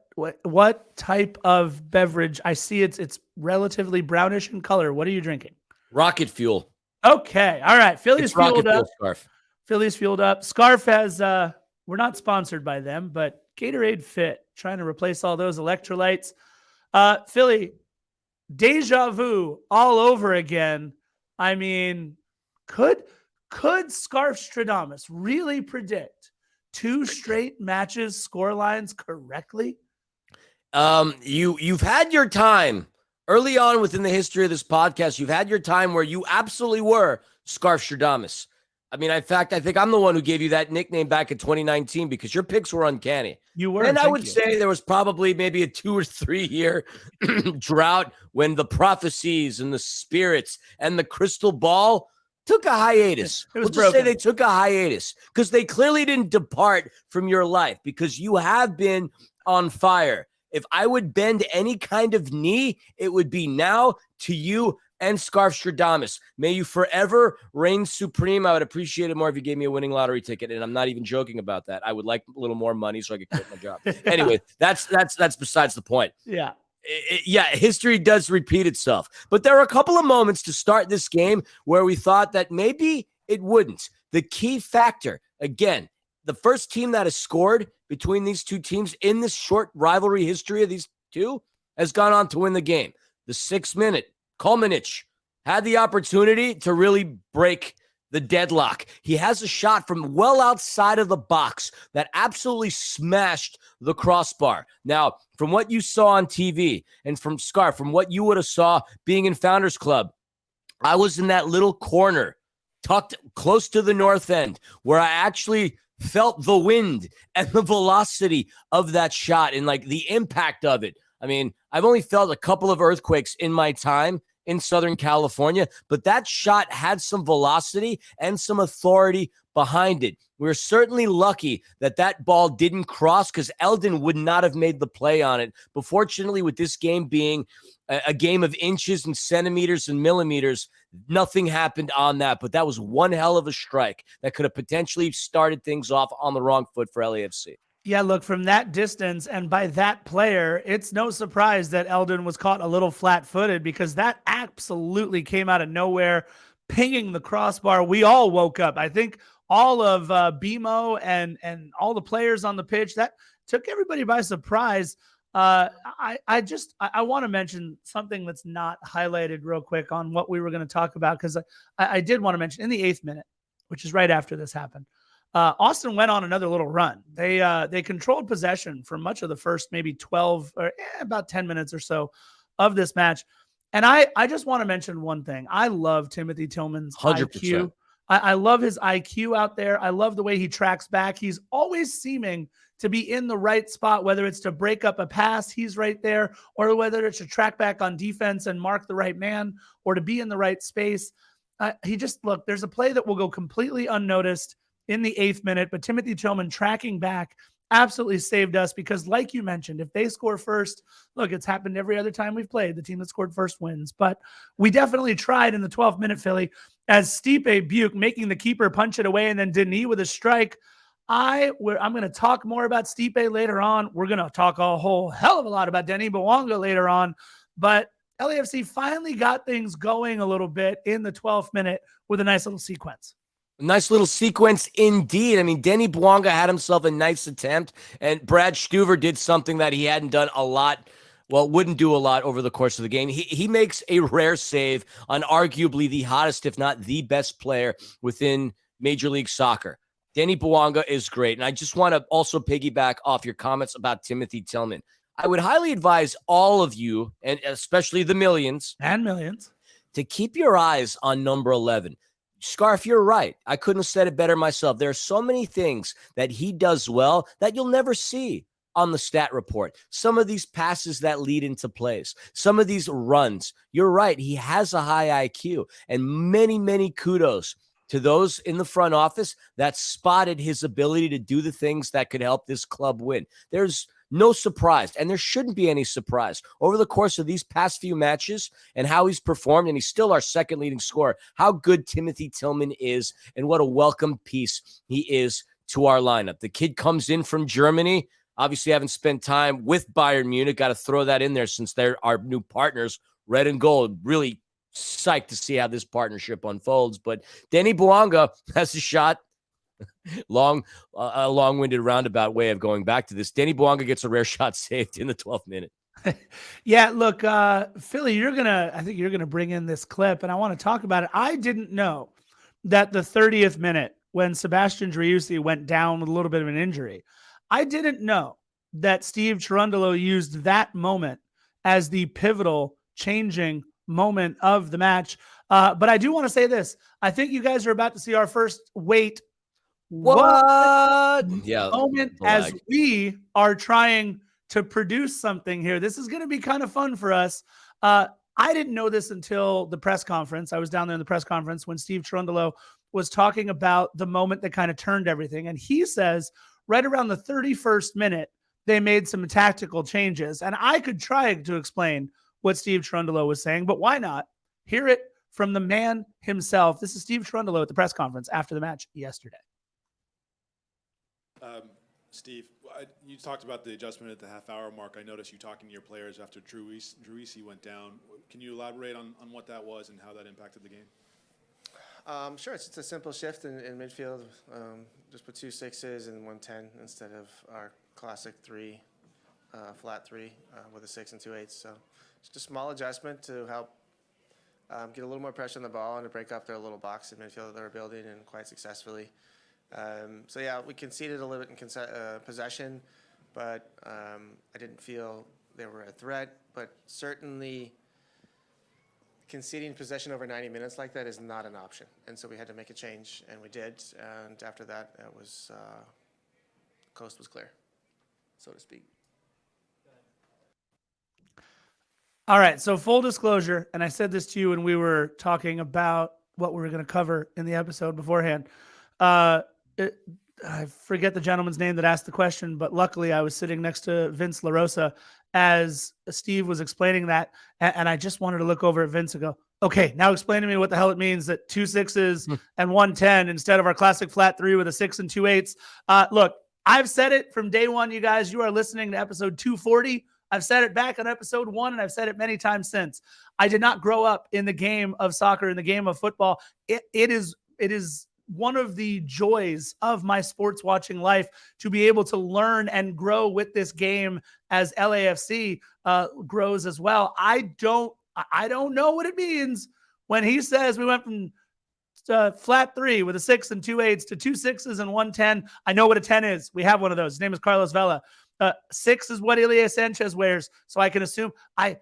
type of beverage? I see it's relatively brownish in color. What are you drinking? Rocket fuel. Okay. All right. Philly's fueled up. Scarf. Philly's fueled up. Scarf has we're not sponsored by them, but Gatorade Fit, trying to replace all those electrolytes. Philly, deja vu all over again. I mean, could Scarf Stradamus really predict 2 straight matches score lines correctly? You've had your time early on within the history of this podcast. You've had your time where you absolutely were Scarf Stradamus. I mean, in fact, I think I'm the one who gave you that nickname back in 2019 because your picks were uncanny. You were. And I would say there was probably maybe a 2 or 3 year drought when the prophecies and the spirits and the crystal ball took a hiatus. It was We'll just say they took a hiatus because they clearly didn't depart from your life because you have been on fire. If I would bend any kind of knee, it would be now to you and Scarf Stradamus. May you forever reign supreme. I would appreciate it more if you gave me a winning lottery ticket, and I'm not even joking about that. I would like a little more money so I could quit my job. Anyway, that's besides the point. Yeah. History does repeat itself. But there are a couple of moments to start this game where we thought that maybe it wouldn't. The key factor, again, the first team that has scored between these two teams in this short rivalry history of these two has gone on to win the game. The 6th minute, Kalmanich had the opportunity to really break the deadlock. He has a shot from well outside of the box that absolutely smashed the crossbar. Now, from what you saw on TV and from Scarf, from what you would have saw being in Founders Club, I was in that little corner tucked close to the north end where I actually felt the wind and the velocity of that shot and like the impact of it. I mean, I've only felt a couple of earthquakes in my time in Southern California, but that shot had some velocity and some authority behind it. We're certainly lucky that that ball didn't cross because Eldin would not have made the play on it. But fortunately, with this game being a game of inches and centimeters and millimeters, nothing happened on that. But that was one hell of a strike that could have potentially started things off on the wrong foot for LAFC. Yeah, look, from that distance and by that player, it's no surprise that Eldin was caught a little flat-footed because that absolutely came out of nowhere, pinging the crossbar. We all woke up. I think all of BMO and all the players on the pitch, that took everybody by surprise. I want to mention something that's not highlighted real quick on what we were going to talk about because I did want to mention in the 8th minute, which is right after this happened, Austin went on another little run. They controlled possession for much of the first maybe 12 or about 10 minutes or so of this match. And I just want to mention one thing. I love Timothy Tillman's 100%. IQ. I love his IQ out there. I love the way he tracks back. He's always seeming to be in the right spot, whether it's to break up a pass, he's right there, or whether it's to track back on defense and mark the right man, or to be in the right space. There's a play that will go completely unnoticed in the 8th minute, but Timothy Tillman tracking back absolutely saved us because, like you mentioned, if they score first, look, it's happened every other time we've played. The team that scored first wins, but we definitely tried in the 12th minute, Philly, as Stipe Buke making the keeper punch it away and then Denis with a strike. I'm going to talk more about Stipe later on. We're going to talk a whole hell of a lot about Denis Bouanga later on, but LAFC finally got things going a little bit in the 12th minute with a nice little sequence. Nice little sequence indeed. I mean, Denis Bouanga had himself a nice attempt, and Brad Stuver did something that he hadn't done a lot, wouldn't do a lot over the course of the game. He makes a rare save on arguably the hottest, if not the best player within Major League Soccer. Denis Bouanga is great, and I just want to also piggyback off your comments about Timothy Tillman. I would highly advise all of you, and especially the millions, to keep your eyes on number 11. Scarf, you're right. I couldn't have said it better myself. There are so many things that he does well that you'll never see on the stat report, some of these passes that lead into plays, some of these runs. You're right. He has a high IQ, and many, many kudos to those in the front office that spotted his ability to do the things that could help this club win. There's no surprise, and there shouldn't be any surprise over the course of these past few matches and how he's performed, and he's still our second leading scorer, how good Timothy Tillman is and what a welcome piece he is to our lineup. The kid comes in from Germany, obviously haven't spent time with Bayern Munich, got to throw that in there since they're our new partners, red and gold. Really psyched to see how this partnership unfolds, but Denis Bouanga has a shot. A long-winded roundabout way of going back to this. Denis Bouanga gets a rare shot saved in the 12th minute. Yeah, look, Philly, I think you're gonna bring in this clip, and I want to talk about it. I didn't know that the 30th minute, when Sebastian Driussi went down with a little bit of an injury, I didn't know that Steve Cherundolo used that moment as the pivotal, changing moment of the match. But I do want to say this. I think you guys are about to see our first What? Yeah, moment as we are trying to produce something here. This is going to be kind of fun for us. I didn't know this until the press conference. I was down there in the press conference when Steve Cherundolo was talking about the moment that kind of turned everything. And he says right around the 31st minute, they made some tactical changes. And I could try to explain what Steve Cherundolo was saying, but why not hear it from the man himself? This is Steve Cherundolo at the press conference after the match yesterday. Steve, you talked about the adjustment at the half-hour mark. I noticed you talking to your players after Driussi went down. Can you elaborate on what that was and how that impacted the game? Sure. It's a simple shift in midfield. Just put 2 6s and 1 10 instead of our classic 3, flat 3 with a 6 and 2 8s. So just a small adjustment to help get a little more pressure on the ball and to break up their little box in midfield that they were building, and quite successfully. So yeah, we conceded a little bit in possession, but I didn't feel they were a threat. But certainly, conceding possession over 90 minutes like that is not an option, and so we had to make a change, and we did. And after that, it was coast was clear, so to speak. All right, so full disclosure, and I said this to you when we were talking about what we were going to cover in the episode beforehand. I forget the gentleman's name that asked the question, but luckily I was sitting next to Vince LaRosa as Steve was explaining that. And I just wanted to look over at Vince and go, okay, now explain to me what the hell it means that 2 6s and 1 10 instead of our classic flat 3 with a 6 and 2 8s. Look, I've said it from day one, you guys. You are listening to episode 240. I've said it back on episode 1, and I've said it many times since. I did not grow up in the game of soccer, in the game of football. It is one of the joys of my sports watching life to be able to learn and grow with this game as LAFC grows as well. I don't know what it means when he says we went from flat 3 with a 6 and 2 8s to 2 6s and 1 10. I know what a 10 is. We have one of those. His name is Carlos Vela. 6 is what Ilie Sanchez wears. So I can assume I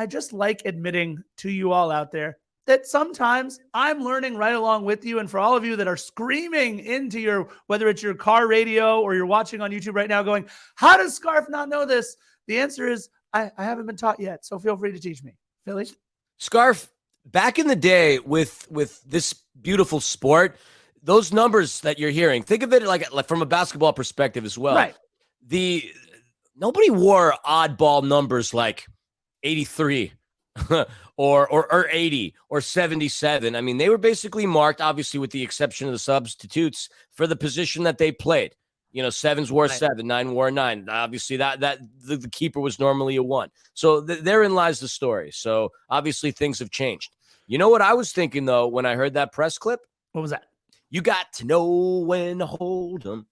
just like admitting to you all out there that sometimes I'm learning right along with you. And for all of you that are screaming into whether it's your car radio or you're watching on YouTube right now going, how does Scarf not know this? The answer is I haven't been taught yet. So feel free to teach me. Philly? Scarf, back in the day with this beautiful sport, those numbers that you're hearing, think of it like from a basketball perspective as well. Right. Nobody wore oddball numbers like 83 or 80 or 77. I mean, they were basically marked, obviously, with the exception of the substitutes, for the position that they played. You know, 7s wore 7, 9 wore 9. Obviously, the keeper was normally a 1. So therein lies the story. So obviously, things have changed. You know what I was thinking, though, when I heard that press clip? What was that? You got to know when to hold them.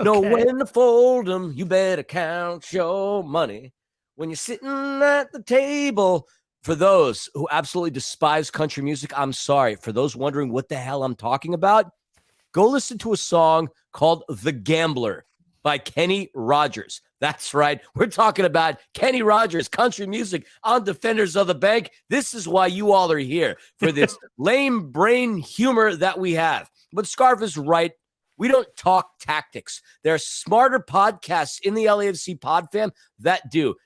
Know when to fold them. You better count your money when you're sitting at the table. For those who absolutely despise country music, I'm sorry. For those wondering what the hell I'm talking about, go listen to a song called The Gambler by Kenny Rogers. That's right. We're talking about Kenny Rogers, country music on Defenders of the Bank. This is why you all are here, for this lame brain humor that we have. But Scarf is right We don't talk tactics. There are smarter podcasts in the LAFC pod fam that do.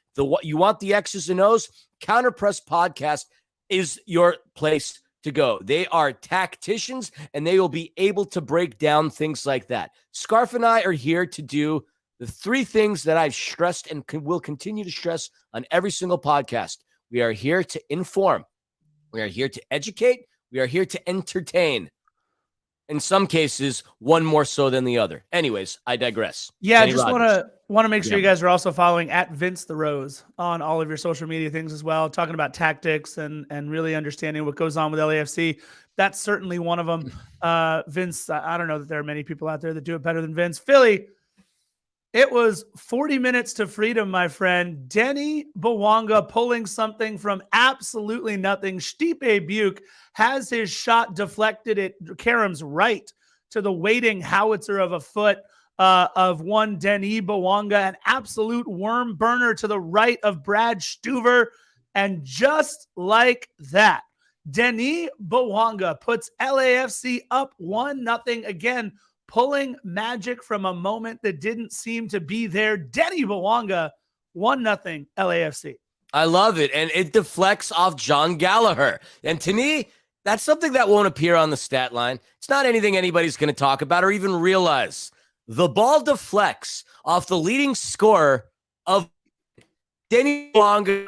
You want the X's and O's? Counter Press Podcast is your place to go. They are tacticians, and they will be able to break down things like that. Scarf and I are here to do the three things that I've stressed and will continue to stress on every single podcast. We are here to inform. We are here to educate. We are here to entertain. In some cases, one more so than the other. Anyways, I digress. Yeah, Kenny I just Rogers. want to make sure you guys are also following at Vince the Rose on all of your social media things as well, talking about tactics and really understanding what goes on with LAFC. That's certainly one of them. Vince, I don't know that there are many people out there that do it better than Vince. Philly, it was 40 minutes to freedom, my friend. Denis Bouanga pulling something from absolutely nothing. Stipe Buke has his shot deflected at Karam's right to the waiting howitzer of a foot of one Denis Bouanga, an absolute worm burner to the right of Brad Stuver. And just like that, Denis Bouanga puts LAFC up 1-0 again, pulling magic from a moment that didn't seem to be there. Denis Bouanga, 1-0 LAFC. I love it. And it deflects off John Gallagher. And to me, that's something that won't appear on the stat line. It's not anything anybody's going to talk about or even realize. The ball deflects off the leading scorer of Denis Bouanga,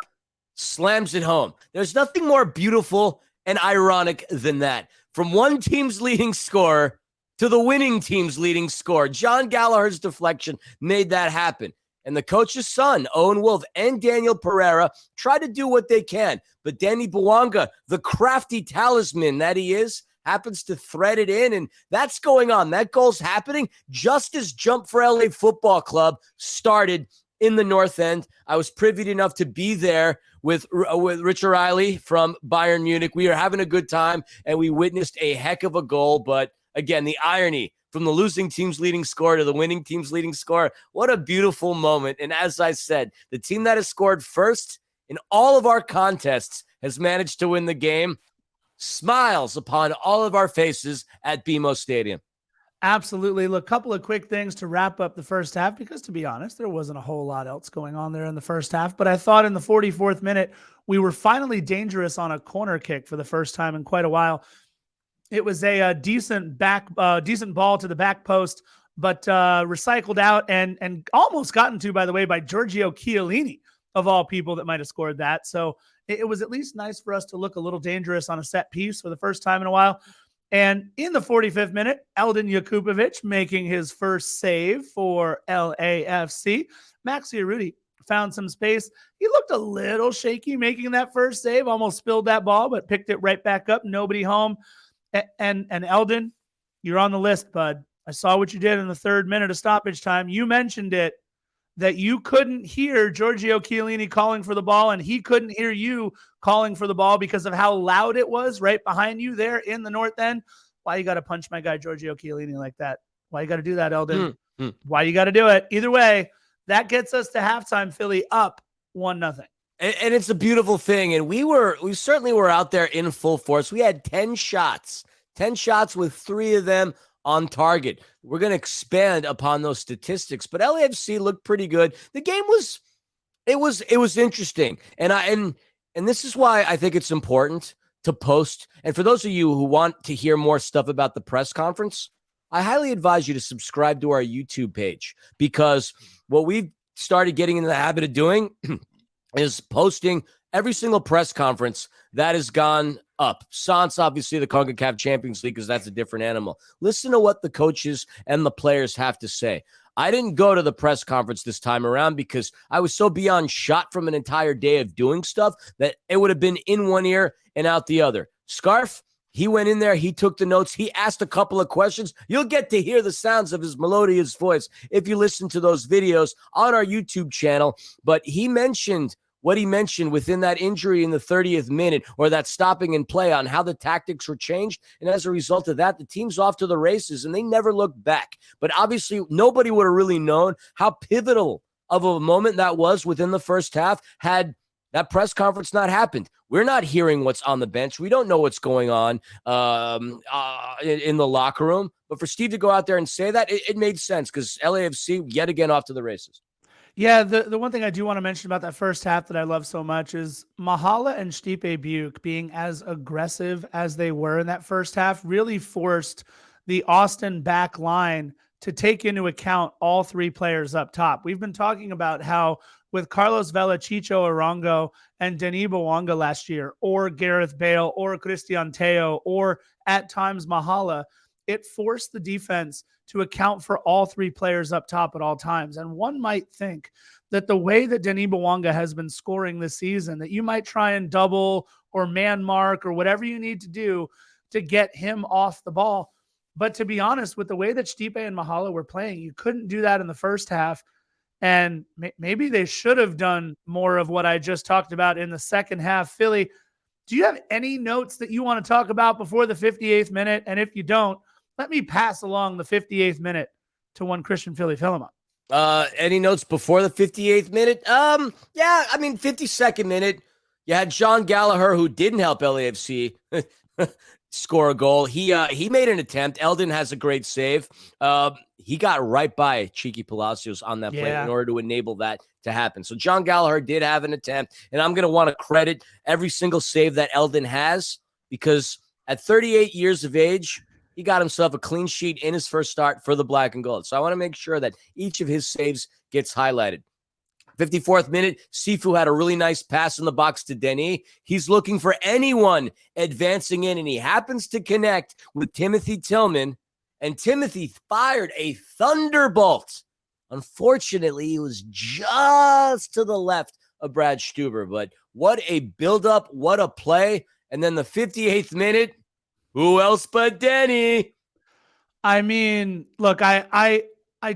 slams it home. There's nothing more beautiful and ironic than that. From one team's leading scorer to the winning team's leading scorer. John Gallagher's deflection made that happen. And the coach's son, Owen Wolf, and Daniel Pereira try to do what they can. But Denis Bouanga, the crafty talisman that he is, happens to thread it in, and that's going on. That goal's happening just as Jump for LA Football Club started in the North End. I was privy enough to be there with Rich O'Reilly from Bayern Munich. We were having a good time, and we witnessed a heck of a goal, but again, the irony from the losing team's leading scorer to the winning team's leading scorer. What a beautiful moment. And as I said, the team that has scored first in all of our contests has managed to win the game. Smiles upon all of our faces at BMO Stadium. Absolutely. Look, a couple of quick things to wrap up the first half, because to be honest, there wasn't a whole lot else going on there in the first half. But I thought in the 44th minute, we were finally dangerous on a corner kick for the first time in quite a while. It was a decent ball to the back post, but recycled out and almost gotten to, by the way, by Giorgio Chiellini, of all people that might have scored that. So it was at least nice for us to look a little dangerous on a set piece for the first time in a while. And in the 45th minute, Eldin Jakubovic making his first save for LAFC. Maxi Arudi found some space. He looked a little shaky making that first save, almost spilled that ball, but picked it right back up. Nobody home. And Eldin, you're on the list, bud. I saw what you did in the 3rd minute of stoppage time. You mentioned it, that you couldn't hear Giorgio Chiellini calling for the ball, and he couldn't hear you calling for the ball because of how loud it was right behind you there in the North End. Why you got to punch my guy Giorgio Chiellini like that? Why you got to do that, Eldin? Why you got to do it? Either way, that gets us to halftime, Philly up 1-0. And it's a beautiful thing. And we certainly were out there in full force. We had 10 shots with 3 of them on target. We're going to expand upon those statistics, but LAFC looked pretty good. The game was interesting. And this is why I think it's important to post. And for those of you who want to hear more stuff about the press conference, I highly advise you to subscribe to our YouTube page, because what we've started getting into the habit of doing is posting every single press conference that has gone up. Sans, obviously, the CONCACAF Champions League, because that's a different animal. Listen to what the coaches and the players have to say. I didn't go to the press conference this time around because I was so beyond shot from an entire day of doing stuff that it would have been in one ear and out the other. Scarf, he went in there, he took the notes, he asked a couple of questions. You'll get to hear the sounds of his melodious voice if you listen to those videos on our YouTube channel. But he mentioned what he mentioned within that injury in the 30th minute, or that stopping and play, on how the tactics were changed. And as a result of that, the team's off to the races and they never looked back. But obviously nobody would have really known how pivotal of a moment that was within the first half had That press conference not happened. We're not hearing what's on the bench. We don't know what's going on in the locker room. But for Steve to go out there and say that, it made sense because LAFC yet again off to the races. Yeah, the one thing I do want to mention about that first half that I love so much is Mahala and Stipe Buke being as aggressive as they were in that first half really forced the Austin back line to take into account all three players up top. We've been talking about how with Carlos Vela, Chicho Arango, and Denis Bouanga last year, or Gareth Bale, or Christian Teo, or at times Mahala, it forced the defense to account for all three players up top at all times. And one might think that the way that Denis Bouanga has been scoring this season, that you might try and double or man mark or whatever you need to do to get him off the ball. But to be honest, with the way that Stipe and Mahala were playing, you couldn't do that in the first half. And maybe they should have done more of what I just talked about in the second half. Philly, do you have any notes that you want to talk about before the 58th minute? And if you don't, let me pass along the 58th minute to one Christian Philly Philemon. Any notes before the 58th minute? Yeah, I mean, 52nd minute, you had John Gallagher, who didn't help LAFC score a goal. He made an attempt. Eldin has a great save. He got right by Cheeky Palacios on that play in order to enable that to happen. So John Gallagher did have an attempt, and I'm going to want to credit every single save that Eldin has because at 38 years of age, he got himself a clean sheet in his first start for the Black and Gold. So I want to make sure that each of his saves gets highlighted. 54th minute, Sifu had a really nice pass in the box to Denis. He's looking for anyone advancing in, and he happens to connect with Timothy Tillman, and Timothy fired a thunderbolt. Unfortunately, he was just to the left of Brad Stuber, but what a buildup, what a play. And then the 58th minute, who else but Denny? I mean, look, I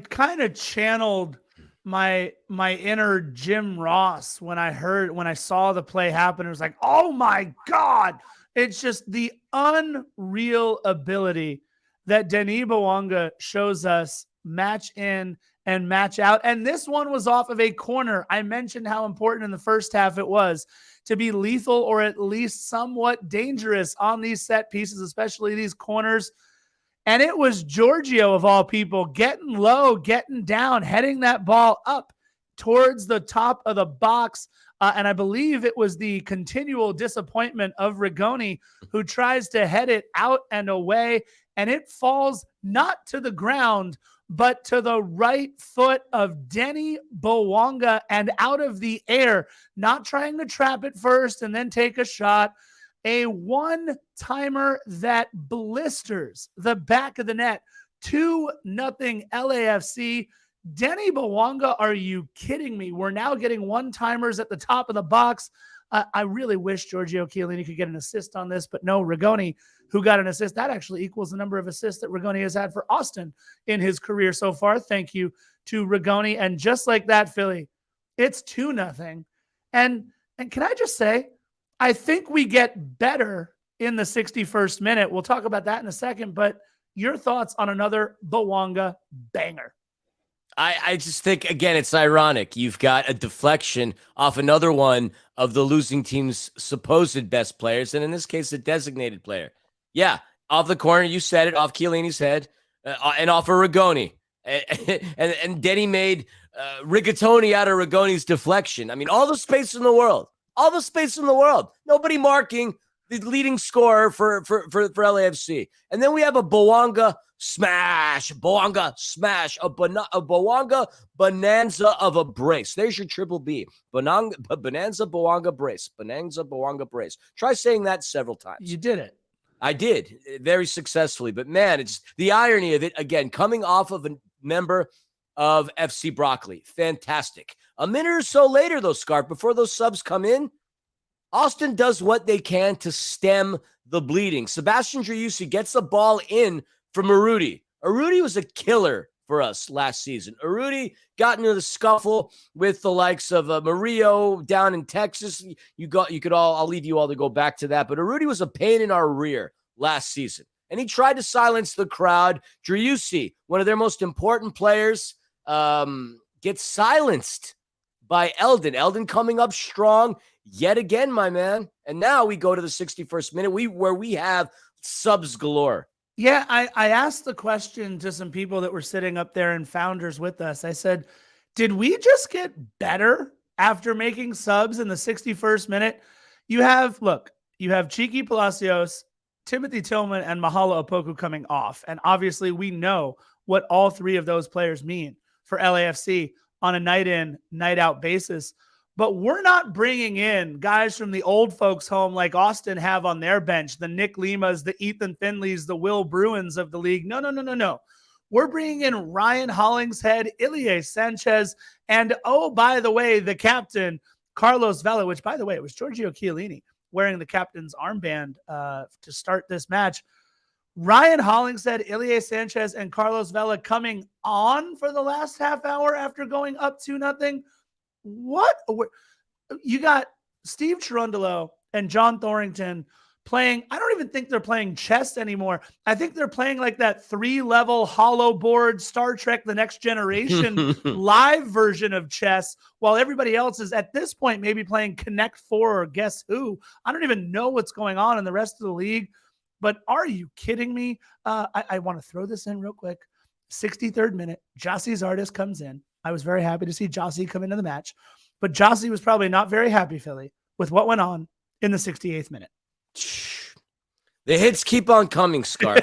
kind of channeled my inner Jim Ross when I saw the play happen. It was like, oh my God. It's just the unreal ability that Denis Bouanga shows us match in and match out. And this one was off of a corner. I mentioned how important in the first half it was to be lethal or at least somewhat dangerous on these set pieces, especially these corners. And it was Giorgio, of all people, getting low, getting down, heading that ball up towards the top of the box. And I believe it was the continual disappointment of Rigoni, who tries to head it out and away. And it falls not to the ground, but to the right foot of Denis Bouanga and out of the air, not trying to trap it first and then take a shot. A one-timer that blisters the back of the net. 2-0 LAFC. Denis Bouanga, are you kidding me? We're now getting one-timers at the top of the box. I really wish Giorgio Chiellini could get an assist on this, but no, Rigoni, who got an assist, that actually equals the number of assists that Rigoni has had for Austin in his career so far. Thank you to Rigoni. And just like that, Philly, it's 2-0. And can I just say, I think we get better in the 61st minute. We'll talk about that in a second, but your thoughts on another Bouanga banger? I just think, again, it's ironic. You've got a deflection off another one of the losing team's supposed best players, and in this case, a designated player. Yeah, off the corner, you said it, off Chiellini's head, and off of Rigoni. And Denny made rigatoni out of Rigoni's deflection. I mean, all the space in the world. All the space in the world. Nobody marking the leading scorer for LAFC. And then we have a Bouanga smash. Bouanga smash. A Bouanga bonanza of a brace. There's your triple B. Bonanza Bouanga brace. Bonanza Bouanga brace. Try saying that several times. You did it. I did very successfully. But man, it's the irony of it, again, coming off of a member of FC Broccoli. Fantastic. A minute or so later, though, Scarp, before those subs come in, Austin does what they can to stem the bleeding. Sebastian Driussi gets the ball in for Marudi. Marudi was a killer for us last season. Marudi got into the scuffle with the likes of Murillo down in Texas. I'll leave you all to go back to that. But Marudi was a pain in our rear last season. And he tried to silence the crowd. Driussi, one of their most important players, gets silenced by Eldin. Eldin coming up strong yet again, my man. And now we go to the 61st minute where we have subs galore. Yeah, I asked the question to some people that were sitting up there and founders with us. I said, did we just get better after making subs in the 61st minute? You have Cheeky Palacios, Timothy Tillman, and Mahala Opoku coming off. And obviously we know what all three of those players mean for LAFC on a night in, night out basis. But we're not bringing in guys from the old folks home like Austin have on their bench, the Nick Limas, the Ethan Finleys, the Will Bruins of the league. No. We're bringing in Ryan Hollingshead, Ilie Sanchez, and oh, by the way, the captain, Carlos Vela, which, by the way, it was Giorgio Chiellini wearing the captain's armband to start this match. Ryan Hollingshead, Ilie Sanchez, and Carlos Vela coming on for the last half hour after going up 2-0. What? You got Steve Cherundolo and John Thorrington playing. I don't even think they're playing chess anymore. I think they're playing like that 3-level hollow board Star Trek The Next Generation live version of chess, while everybody else is at this point maybe playing Connect 4 or Guess Who. I don't even know what's going on in the rest of the league. But are you kidding me? I want to throw this in real quick. 63rd minute, Jossie Zardes comes in. I was very happy to see Jossie come into the match. But Jossie was probably not very happy, Philly, with what went on in the 68th minute. The hits keep on coming, Scarf.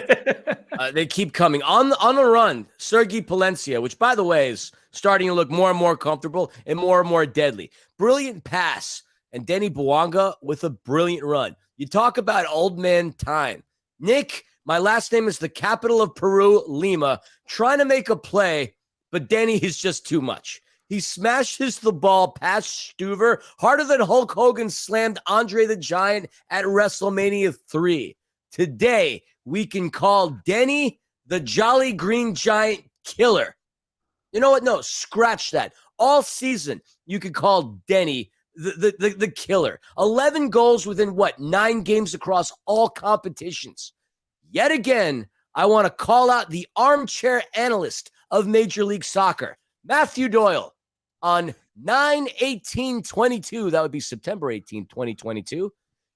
They keep coming. On a run, Sergi Palencia, which, by the way, is starting to look more and more comfortable and more deadly. Brilliant pass. And Denis Bouanga with a brilliant run. You talk about old man time. Nick, my last name is the capital of Peru, Lima, trying to make a play, but Denny is just too much. He smashes the ball past Stuver harder than Hulk Hogan slammed Andre the Giant at WrestleMania 3. Today, we can call Denny the Jolly Green Giant Killer. You know what? No, scratch that. All season, you could call Denny the killer. 11 goals within 9 games across all competitions. Yet again, I want to call out the armchair analyst of Major League Soccer, Matthew Doyle, on 9/18/22. That would be September 18, 2022.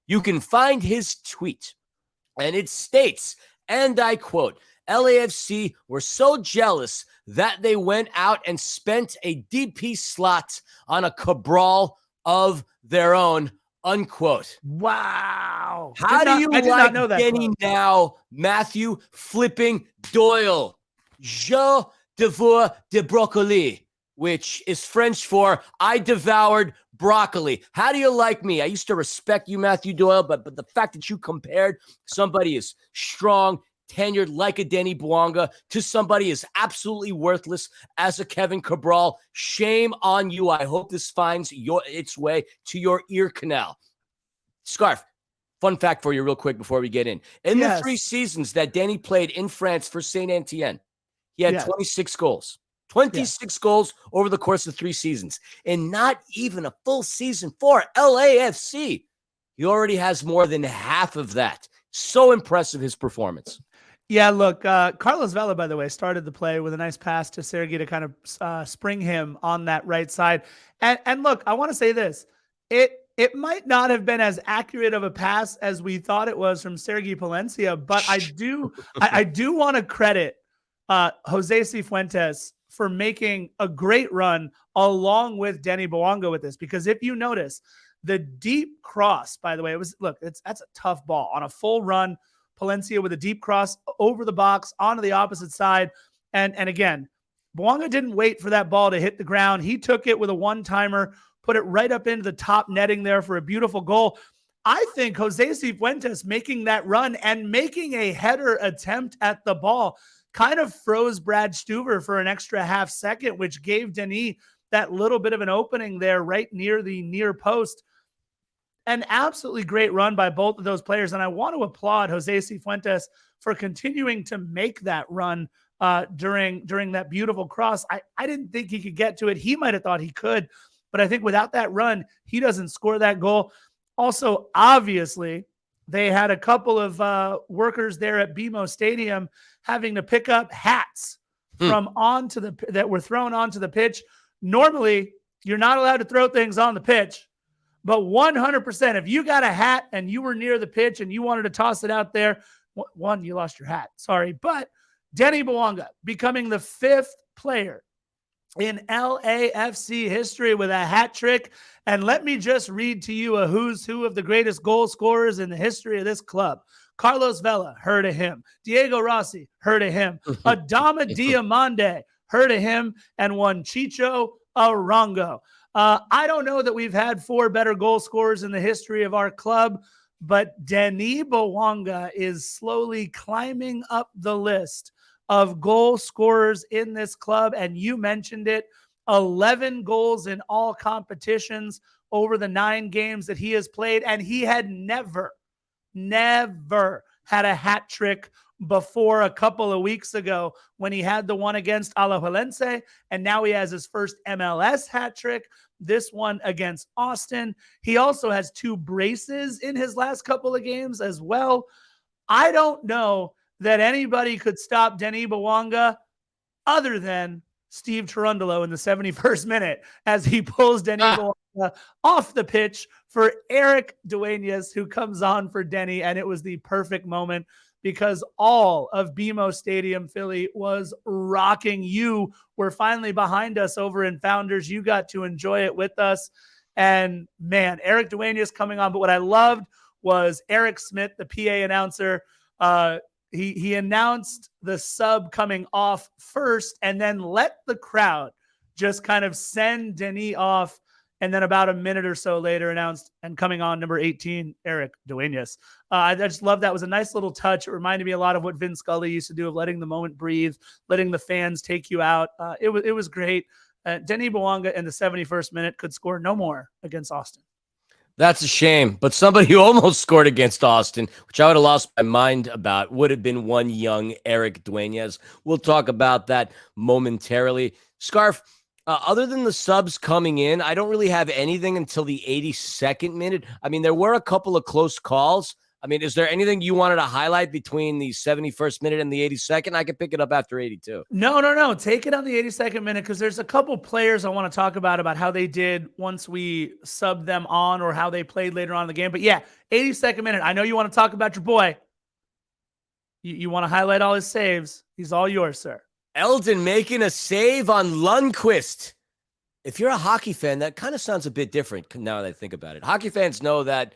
You can find his tweet, and it states, and I quote, LAFC were so jealous that they went out and spent a DP slot on a Cabral of their own, unquote. Wow. How do you like Denny now, Matthew flipping Doyle? Je devour de brocoli, which is French for I devoured broccoli. How do you like me? I used to respect you, Matthew Doyle, but the fact that you compared somebody is strong, tenured like a Denis Bouanga to somebody is absolutely worthless as a Kevin Cabral. Shame on you. I hope this finds its way to your ear canal. Scarf, fun fact for you real quick before we get in. In the 3 seasons that Denny played in France for Saint Etienne, he had 26 goals. 26 goals over the course of 3 seasons. And not even a full season for LAFC. He already has more than half of that. So impressive, his performance. Yeah, look, Carlos Vela, by the way, started the play with a nice pass to Sergi to kind of spring him on that right side. And look, I want to say this. It might not have been as accurate of a pass as we thought it was from Sergi Palencia, but I do want to credit Jose Cifuentes for making a great run along with Denis Bouanga with this, because if you notice, the deep cross, by the way, that's a tough ball on a full run. Palencia with a deep cross over the box onto the opposite side. And again, Bouanga didn't wait for that ball to hit the ground. He took it with a one-timer, put it right up into the top netting there for a beautiful goal. I think Jose Cifuentes making that run and making a header attempt at the ball kind of froze Brad Stuver for an extra half second, which gave Denis that little bit of an opening there right near the near post. An absolutely great run by both of those players. And I want to applaud Jose Cifuentes for continuing to make that run during that beautiful cross. I didn't think he could get to it. He might have thought he could, but I think without that run, he doesn't score that goal. Also, obviously, they had a couple of workers there at BMO Stadium having to pick up hats that were thrown onto the pitch. Normally, You're not allowed to throw things on the pitch. But 100%, if you got a hat and you were near the pitch and you wanted to toss it out there, one, you lost your hat. Sorry. But Denis Bouanga becoming the 5th player in LAFC history with a hat trick. And let me just read to you a who's who of the greatest goal scorers in the history of this club. Carlos Vela, heard of him. Diego Rossi, heard of him. Adama Diomande, heard of him. And one Chicho Arango. I don't know that we've had 4 better goal scorers in the history of our club, but Denis Bouanga is slowly climbing up the list of goal scorers in this club. And you mentioned it, 11 goals in all competitions over the 9 games that he has played. And he had never had a hat trick before a couple of weeks ago when he had the one against Alajuelense. And now he has his first MLS hat trick, this one against Austin. He also has 2 braces in his last couple of games as well. I don't know that anybody could stop Denis Bouanga other than Steve Cherundolo in the 71st minute as he pulls Denis Bouanga off the pitch for Eric Dueñas, who comes on for Denny. And it was the perfect moment because all of BMO Stadium, Philly, was rocking. You were finally behind us over in Founders. You got to enjoy it with us. And man, Eric Dueñas coming on. But what I loved was Eric Smith, the PA announcer. He announced the sub coming off first and then let the crowd just kind of send Denis off. And then about a minute or so later announced, and coming on, number 18, Eric Dueñas. I just love that. It was a nice little touch. It reminded me a lot of what Vin Scully used to do, of letting the moment breathe, letting the fans take you out. It was great. Denis Bouanga in the 71st minute could score no more against Austin. That's a shame. But somebody who almost scored against Austin, which I would have lost my mind about, would have been one young Eric Dueñas. We'll talk about that momentarily. Scarf, other than the subs coming in, I don't really have anything until the 82nd minute. I mean, there were a couple of close calls. I mean, is there anything you wanted to highlight between the 71st minute and the 82nd? I could pick it up after 82. No. Take it on the 82nd minute because there's a couple players I want to talk about how they did once we subbed them on or how they played later on in the game. But yeah, 82nd minute. I know you want to talk about your boy. You want to highlight all his saves. He's all yours, sir. Eldin making a save on Lundqvist. If you're a hockey fan, that kind of sounds a bit different now that I think about it. Hockey fans know that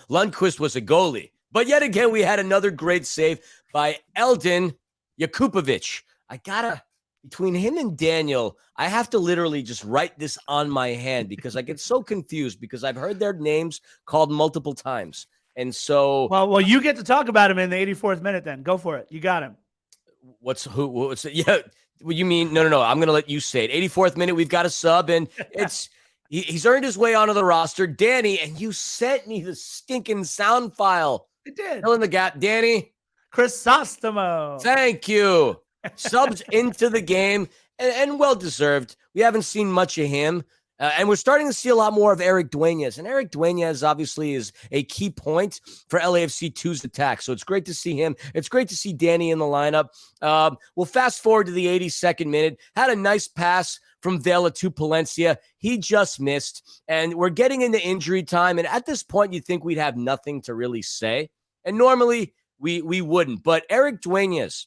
Lundqvist was a goalie. But yet again, we had another great save by Eldin Jakupovic. Between him and Daniel, I have to literally just write this on my hand because I get so confused because I've heard their names called multiple times. And so... Well, you get to talk about him in the 84th minute then. Go for it. You got him. What's it? Yeah. What you mean? No. I'm going to let you say it. 84th minute, we've got a sub, and he's earned his way onto the roster. Danny, and you sent me the stinking sound file. I did. Fill in the gap, Danny. Chrysostomo. Thank you. Subs into the game, and well-deserved. We haven't seen much of him. And we're starting to see a lot more of Eric Dueñas. And Eric Dueñas obviously is a key point for LAFC 2's attack. So it's great to see him. It's great to see Danny in the lineup. We'll fast forward to the 82nd minute. Had a nice pass from Vela to Palencia. He just missed. And we're getting into injury time. And at this point, you think we'd have nothing to really say. And normally we wouldn't. But Eric Dueñas,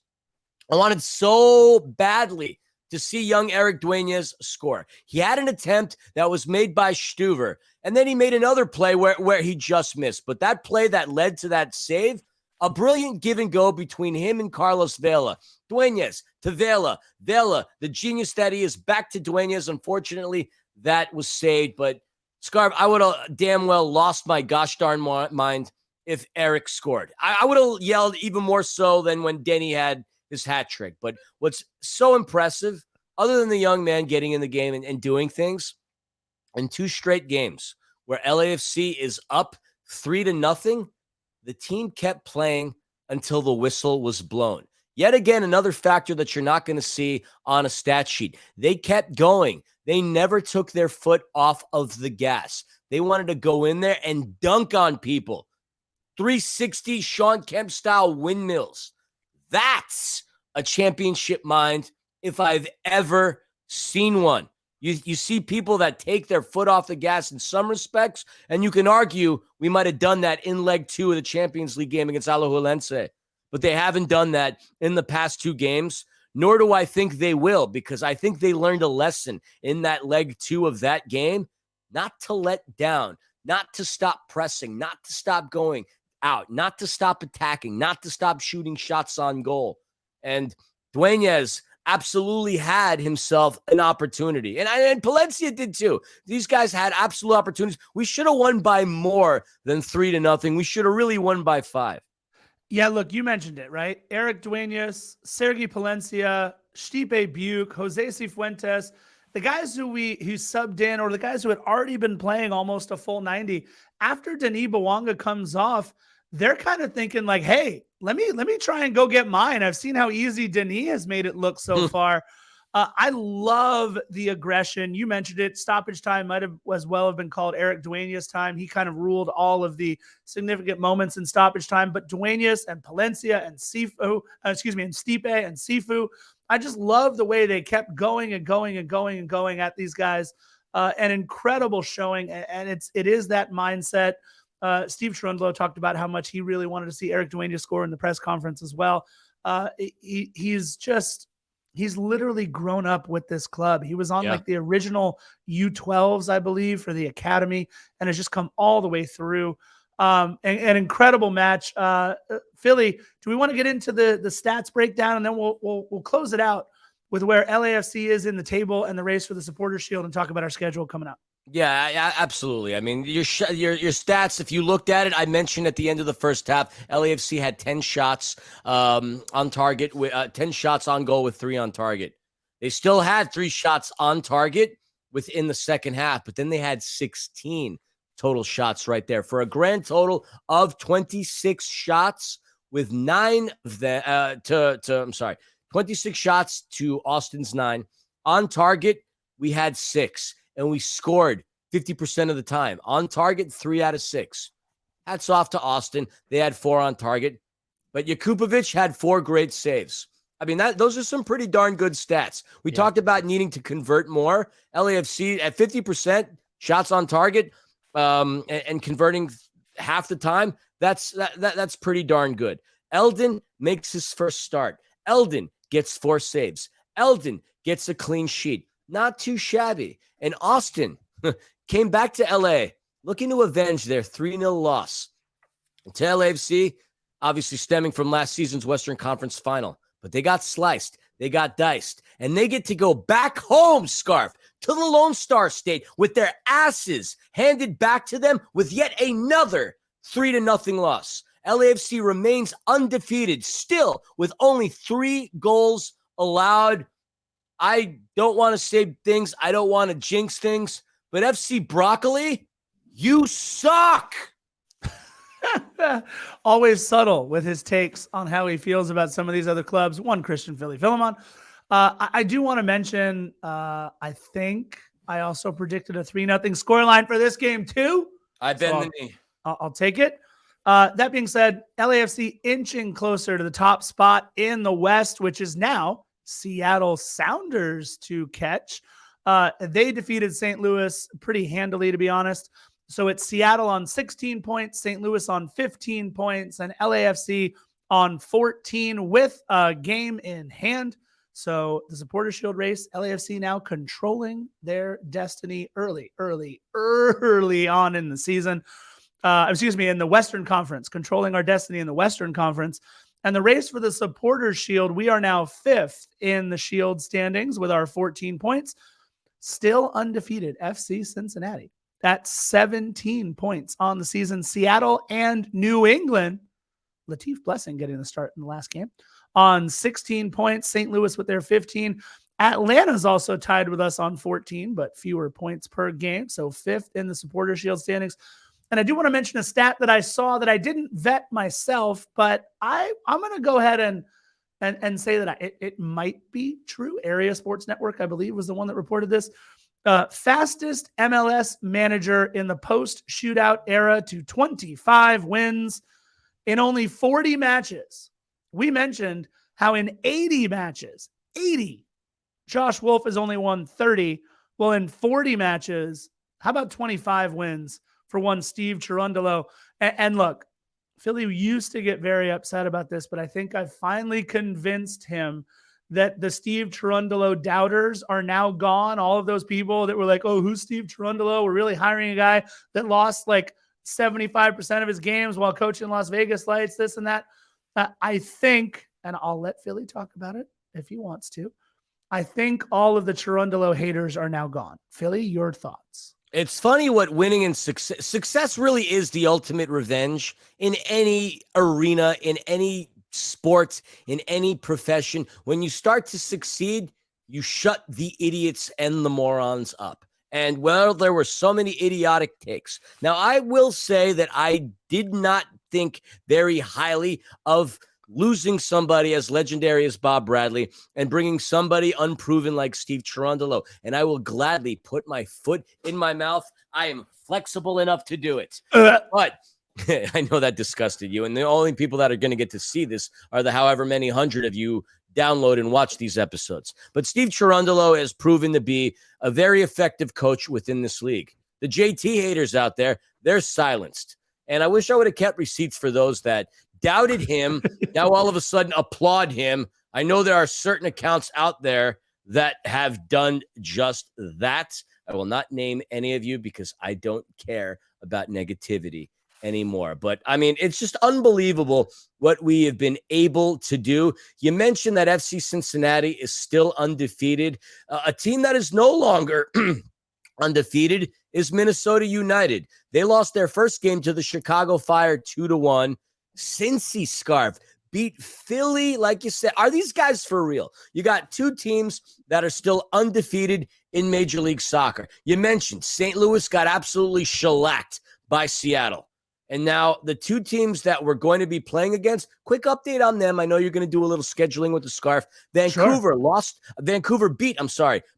I wanted so badly to see young Eric Dueñas score. He had an attempt that was made by Stuver, and then he made another play where he just missed. But that play that led to that save, a brilliant give and go between him and Carlos Vela. Dueñas to Vela. Vela, the genius that he is, back to Dueñas. Unfortunately, that was saved. But, Scarf, I would have damn well lost my gosh darn mind if Eric scored. I would have yelled even more so than when Denny had his hat trick. But what's so impressive, other than the young man getting in the game and doing things, in 2 straight games where LAFC is up 3-0, the team kept playing until the whistle was blown. Yet again, another factor that you're not going to see on a stat sheet. They kept going. They never took their foot off of the gas. They wanted to go in there and dunk on people. 360 Sean Kemp style windmills. That's a championship mind if I've ever seen one. You see people that take their foot off the gas in some respects, and you can argue we might have done that in leg 2 of the Champions League game against Alajuelense, but they haven't done that in the past 2 games, nor do I think they will, because I think they learned a lesson in that leg 2 of that game, not to let down, not to stop pressing, not to stop going out, not to stop attacking, not to stop shooting shots on goal. And Dueñas absolutely had himself an opportunity. And Palencia did too. These guys had absolute opportunities. We should have won by more than 3-0. We should have really won by 5. Yeah, look, you mentioned it, right? Eric Dueñas, Sergi Palencia, Stipe Buke, Jose Cifuentes, the guys who subbed in, or the guys who had already been playing almost a full 90. After Denis Bouanga comes off, they're kind of thinking like, hey, let me try and go get mine. I've seen how easy Denis has made it look so far. I love the aggression. You mentioned it. Stoppage time might have as well have been called Eric Dueñas time. He kind of ruled all of the significant moments in stoppage time. But Dueñas and Palencia and Stipe and Sifu, I just love the way they kept going and going and going and going at these guys. An incredible showing, and it is that mindset. Steve Cherundolo talked about how much he really wanted to see Eric Dueñas score in the press conference as well. He's literally grown up with this club. He was on like the original U12s, I believe, for the academy, and has just come all the way through. An incredible match. Philly, do we want to get into the stats breakdown, and then we'll close it out with where LAFC is in the table and the race for the Supporters Shield, and talk about our schedule coming up? Yeah, absolutely. I mean, your stats, if you looked at it, I mentioned at the end of the first half, LAFC had 10 shots on target, 10 shots on goal with 3 on target. They still had 3 shots on target within the second half, but then they had 16 total shots right there for a grand total of 26 shots with 9 of them 26 shots to Austin's 9. On target, we had 6. And we scored 50% of the time. On target, 3 out of 6. Hats off to Austin. They had 4 on target. But Jakupovic had 4 great saves. I mean, those are some pretty darn good stats. We talked about needing to convert more. LAFC at 50% shots on target and converting half the time. That's pretty darn good. Eldin makes his first start. Eldin gets 4 saves. Eldin gets a clean sheet. Not too shabby. And Austin came back to LA looking to avenge their 3-0 loss to LAFC, obviously stemming from last season's Western Conference final. But they got sliced. They got diced. And they get to go back home, Scarf, to the Lone Star State with their asses handed back to them with yet another 3-0 loss. LAFC remains undefeated, still with only 3 goals allowed. I don't want to say things. I don't want to jinx things. But FC Broccoli, you suck. Always subtle with his takes on how he feels about some of these other clubs. One Christian Philly Philemon. I do want to mention, I think I also predicted a 3-0 scoreline for this game too. I bend the knee. I'll take it. That being said, LAFC inching closer to the top spot in the West, which is now Seattle Sounders to catch. They defeated St. Louis pretty handily, to be honest. So it's Seattle on 16 points, St. Louis on 15 points, and LAFC on 14 with a game in hand. So the Supporters Shield race, LAFC now controlling their destiny early on in the season. In the Western Conference, controlling our destiny in the Western Conference. And the race for the Supporters Shield, we are now 5th in the Shield standings with our 14 points. Still undefeated, FC Cincinnati. That's 17 points on the season. Seattle and New England, Latif Blessing getting the start in the last game, on 16 points. St. Louis with their 15. Atlanta's also tied with us on 14, but fewer points per game. So 5th in the Supporters Shield standings. And I do want to mention a stat that I saw that I didn't vet myself, but I'm going to go ahead and say that it might be true. Area Sports Network, I believe, was the one that reported this. Fastest MLS manager in the post-shootout era to 25 wins in only 40 matches. We mentioned how in 80 matches, Josh Wolf has only won 30. Well, in 40 matches, how about 25 wins for one Steve Cherundolo? And look, Philly used to get very upset about this, but I think I finally convinced him that the Steve Cherundolo doubters are now gone. All of those people that were like, oh, who's Steve Cherundolo? We're really hiring a guy that lost like 75% of his games while coaching Las Vegas Lights, this and that. I think, and I'll let Philly talk about it if he wants to, I think all of the Cherundolo haters are now gone. Philly, your thoughts? It's funny what winning and success really is the ultimate revenge in any arena, in any sport, in any profession. When you start to succeed, you shut the idiots and the morons up. And well, there were so many idiotic takes. Now, I will say that I did not think very highly of losing somebody as legendary as Bob Bradley and bringing somebody unproven like Steve Cherundolo. And I will gladly put my foot in my mouth. I am flexible enough to do it. But I know that disgusted you. And the only people that are going to get to see this are the however many hundred of you download and watch these episodes. But Steve Cherundolo has proven to be a very effective coach within this league. The JT haters out there, they're silenced. And I wish I would have kept receipts for those that doubted him, now all of a sudden applaud him. I know there are certain accounts out there that have done just that. I will not name any of you because I don't care about negativity anymore. But, I mean, it's just unbelievable what we have been able to do. You mentioned that FC Cincinnati is still undefeated. A team that is no longer undefeated is Minnesota United. They lost their first game to the Chicago Fire 2-1. Cincy Scarf beat Philly, like you said. Are these guys for real? You got two teams that are still undefeated in Major League Soccer. You mentioned St. Louis got absolutely shellacked by Seattle. And now the two teams that we're going to be playing against, quick update on them. I know you're going to do a little scheduling with the Scarf. Vancouver beat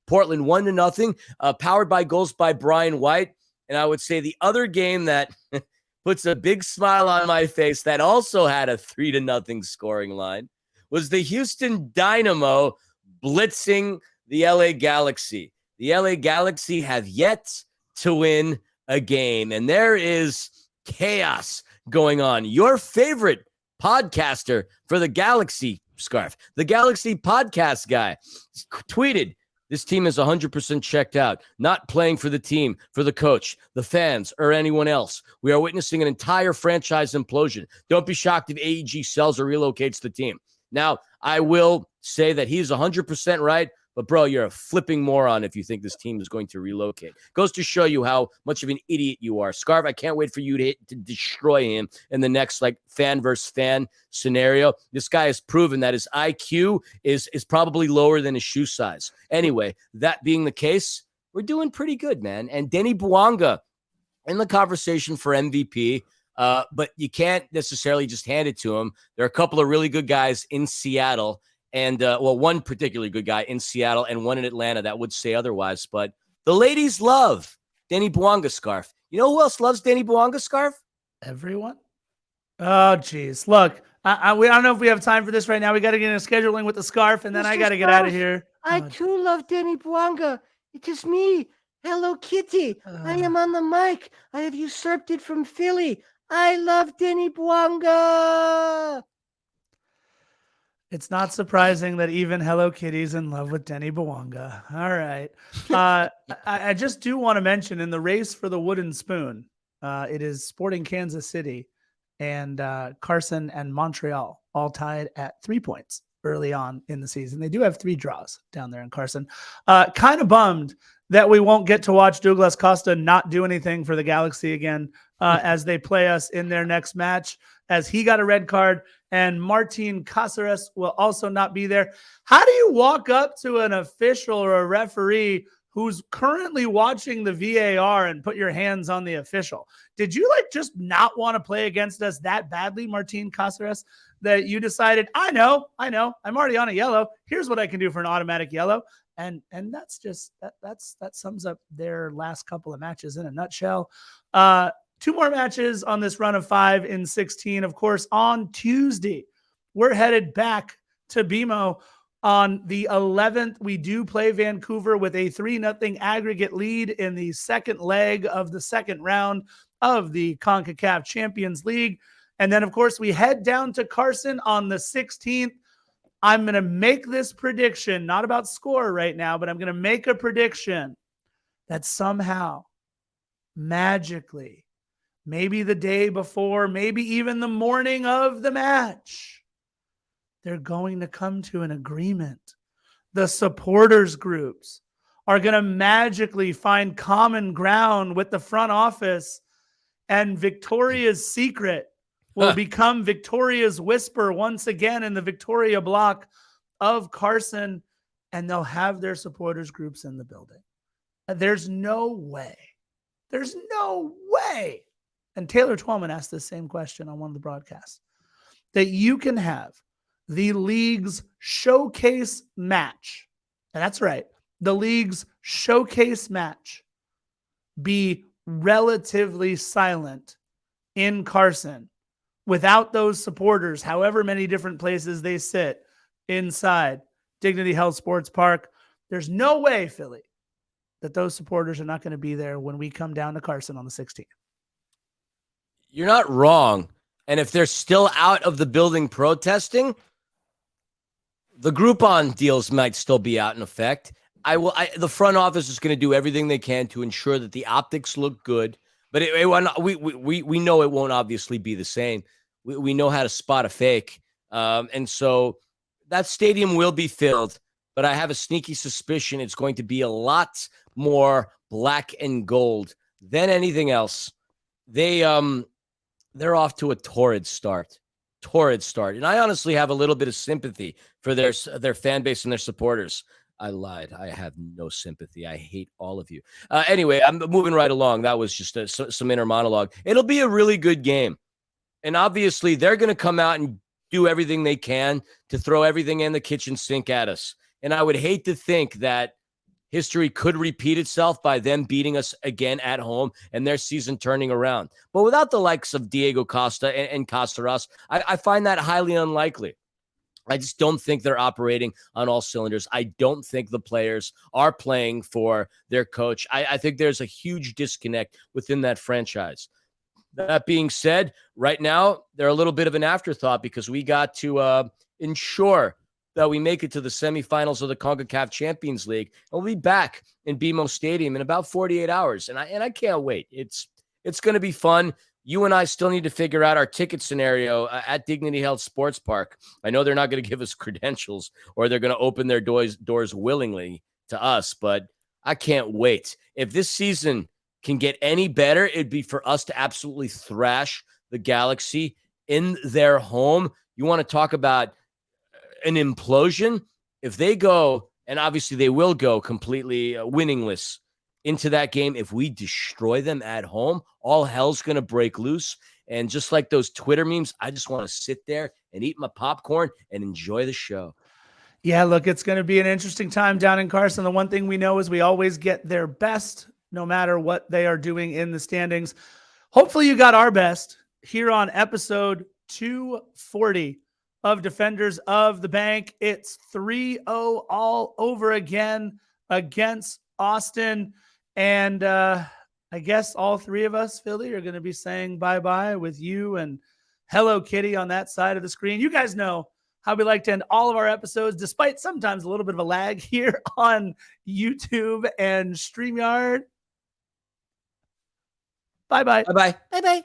Portland 1-0, powered by goals by Brian White. And I would say the other game that puts a big smile on my face that also had a 3-0 scoring line was the Houston Dynamo blitzing the LA Galaxy. The LA Galaxy have yet to win a game, and there is chaos going on. Your favorite podcaster for the Galaxy, Scarf, the Galaxy podcast guy, tweeted, this team is 100% checked out, not playing for the team, for the coach, the fans, or anyone else. We are witnessing an entire franchise implosion. Don't be shocked if AEG sells or relocates the team. Now, I will say that he's 100% right, but bro, you're a flipping moron if you think this team is going to relocate. Goes to show you how much of an idiot you are. Scarf, I can't wait for you to destroy him in the next fan versus fan scenario. This guy has proven that his IQ is probably lower than his shoe size. Anyway, that being the case, we're doing pretty good, man. And Denis Bouanga in the conversation for MVP, but you can't necessarily just hand it to him. There are a couple of really good guys in Seattle. And, one particularly good guy in Seattle and one in Atlanta that would say otherwise. But the ladies love Denis Bouanga, Scarf. You know who else loves Denis Bouanga, Scarf? Everyone? Oh, geez. Look, I don't know if we have time for this right now. We got to get in a scheduling with the Scarf, and then I got to get out of here. I too love Denis Bouanga. It is me, Hello Kitty. I am on the mic. I have usurped it from Philly. I love Denis Bouanga. It's not surprising that even Hello Kitty's in love with Denis Bouanga. All right. I just do want to mention in the race for the wooden spoon, it is Sporting Kansas City and Carson and Montreal all tied at 3 points early on in the season. They do have 3 draws down there in Carson. Kind of bummed that we won't get to watch Douglas Costa not do anything for the Galaxy again as they play us in their next match, as he got a red card and Martin Cáceres will also not be there. How do you walk up to an official or a referee who's currently watching the VAR and put your hands on the official? Did you just not want to play against us that badly, Martin Cáceres, that you decided, I know, I'm already on a yellow. Here's what I can do for an automatic yellow. And that's just, that sums up their last couple of matches in a nutshell. 2 more matches on this run of 5 in 16. Of course, on Tuesday, we're headed back to BMO. On the 11th, we do play Vancouver with a 3-0 aggregate lead in the second leg of the second round of the CONCACAF Champions League. And then, of course, we head down to Carson on the 16th. I'm going to make this prediction, not about score right now, but I'm going to make a prediction that somehow, magically, maybe the day before, maybe even the morning of the match, they're going to come to an agreement. The supporters groups are going to magically find common ground with the front office, and Victoria's secret will become Victoria's whisper once again in the Victoria block of Carson, and they'll have their supporters groups in the building. There's no way. There's no way. And Taylor Twellman asked the same question on one of the broadcasts, that you can have the league's showcase match. And that's right. The league's showcase match be relatively silent in Carson without those supporters, however many different places they sit inside Dignity Health Sports Park. There's no way, Philly, that those supporters are not going to be there when we come down to Carson on the 16th. You're not wrong. And if they're still out of the building protesting, the Groupon deals might still be out in effect. The front office is going to do everything they can to ensure that the optics look good, but we know it won't obviously be the same. We know how to spot a fake, and so that stadium will be filled. But I have a sneaky suspicion it's going to be a lot more black and gold than anything else. They're off to a torrid start. And I honestly have a little bit of sympathy for their fan base and their supporters. I lied. I have no sympathy. I hate all of you. Anyway, I'm moving right along. That was just some inner monologue. It'll be a really good game. And obviously, they're going to come out and do everything they can to throw everything in the kitchen sink at us. And I would hate to think that history could repeat itself by them beating us again at home and their season turning around. But without the likes of Diego Costa and Caceres, I find that highly unlikely. I just don't think they're operating on all cylinders. I don't think the players are playing for their coach. I think there's a huge disconnect within that franchise. That being said, right now, they're a little bit of an afterthought because we got to ensure that we make it to the semifinals of the CONCACAF Champions League. And we'll be back in BMO Stadium in about 48 hours. And I can't wait. It's going to be fun. You and I still need to figure out our ticket scenario at Dignity Health Sports Park. I know they're not going to give us credentials or they're going to open their doors willingly to us, but I can't wait. If this season can get any better, it'd be for us to absolutely thrash the Galaxy in their home. You want to talk about an implosion? If they go, and obviously they will go completely winningless into that game, if we destroy them at home, all hell's going to break loose. And just like those Twitter memes, I just want to sit there and eat my popcorn and enjoy the show. Yeah, look, it's going to be an interesting time down in Carson. The one thing we know is we always get their best, no matter what they are doing in the standings. Hopefully you got our best here on episode 240 of Defenders of the Bank. It's 3-0 all over again against Austin. And I guess all three of us, Philly, are going to be saying bye-bye with you and Hello Kitty on that side of the screen. You guys know how we like to end all of our episodes, despite sometimes a little bit of a lag here on YouTube and StreamYard. Bye-bye. Bye-bye. Bye-bye.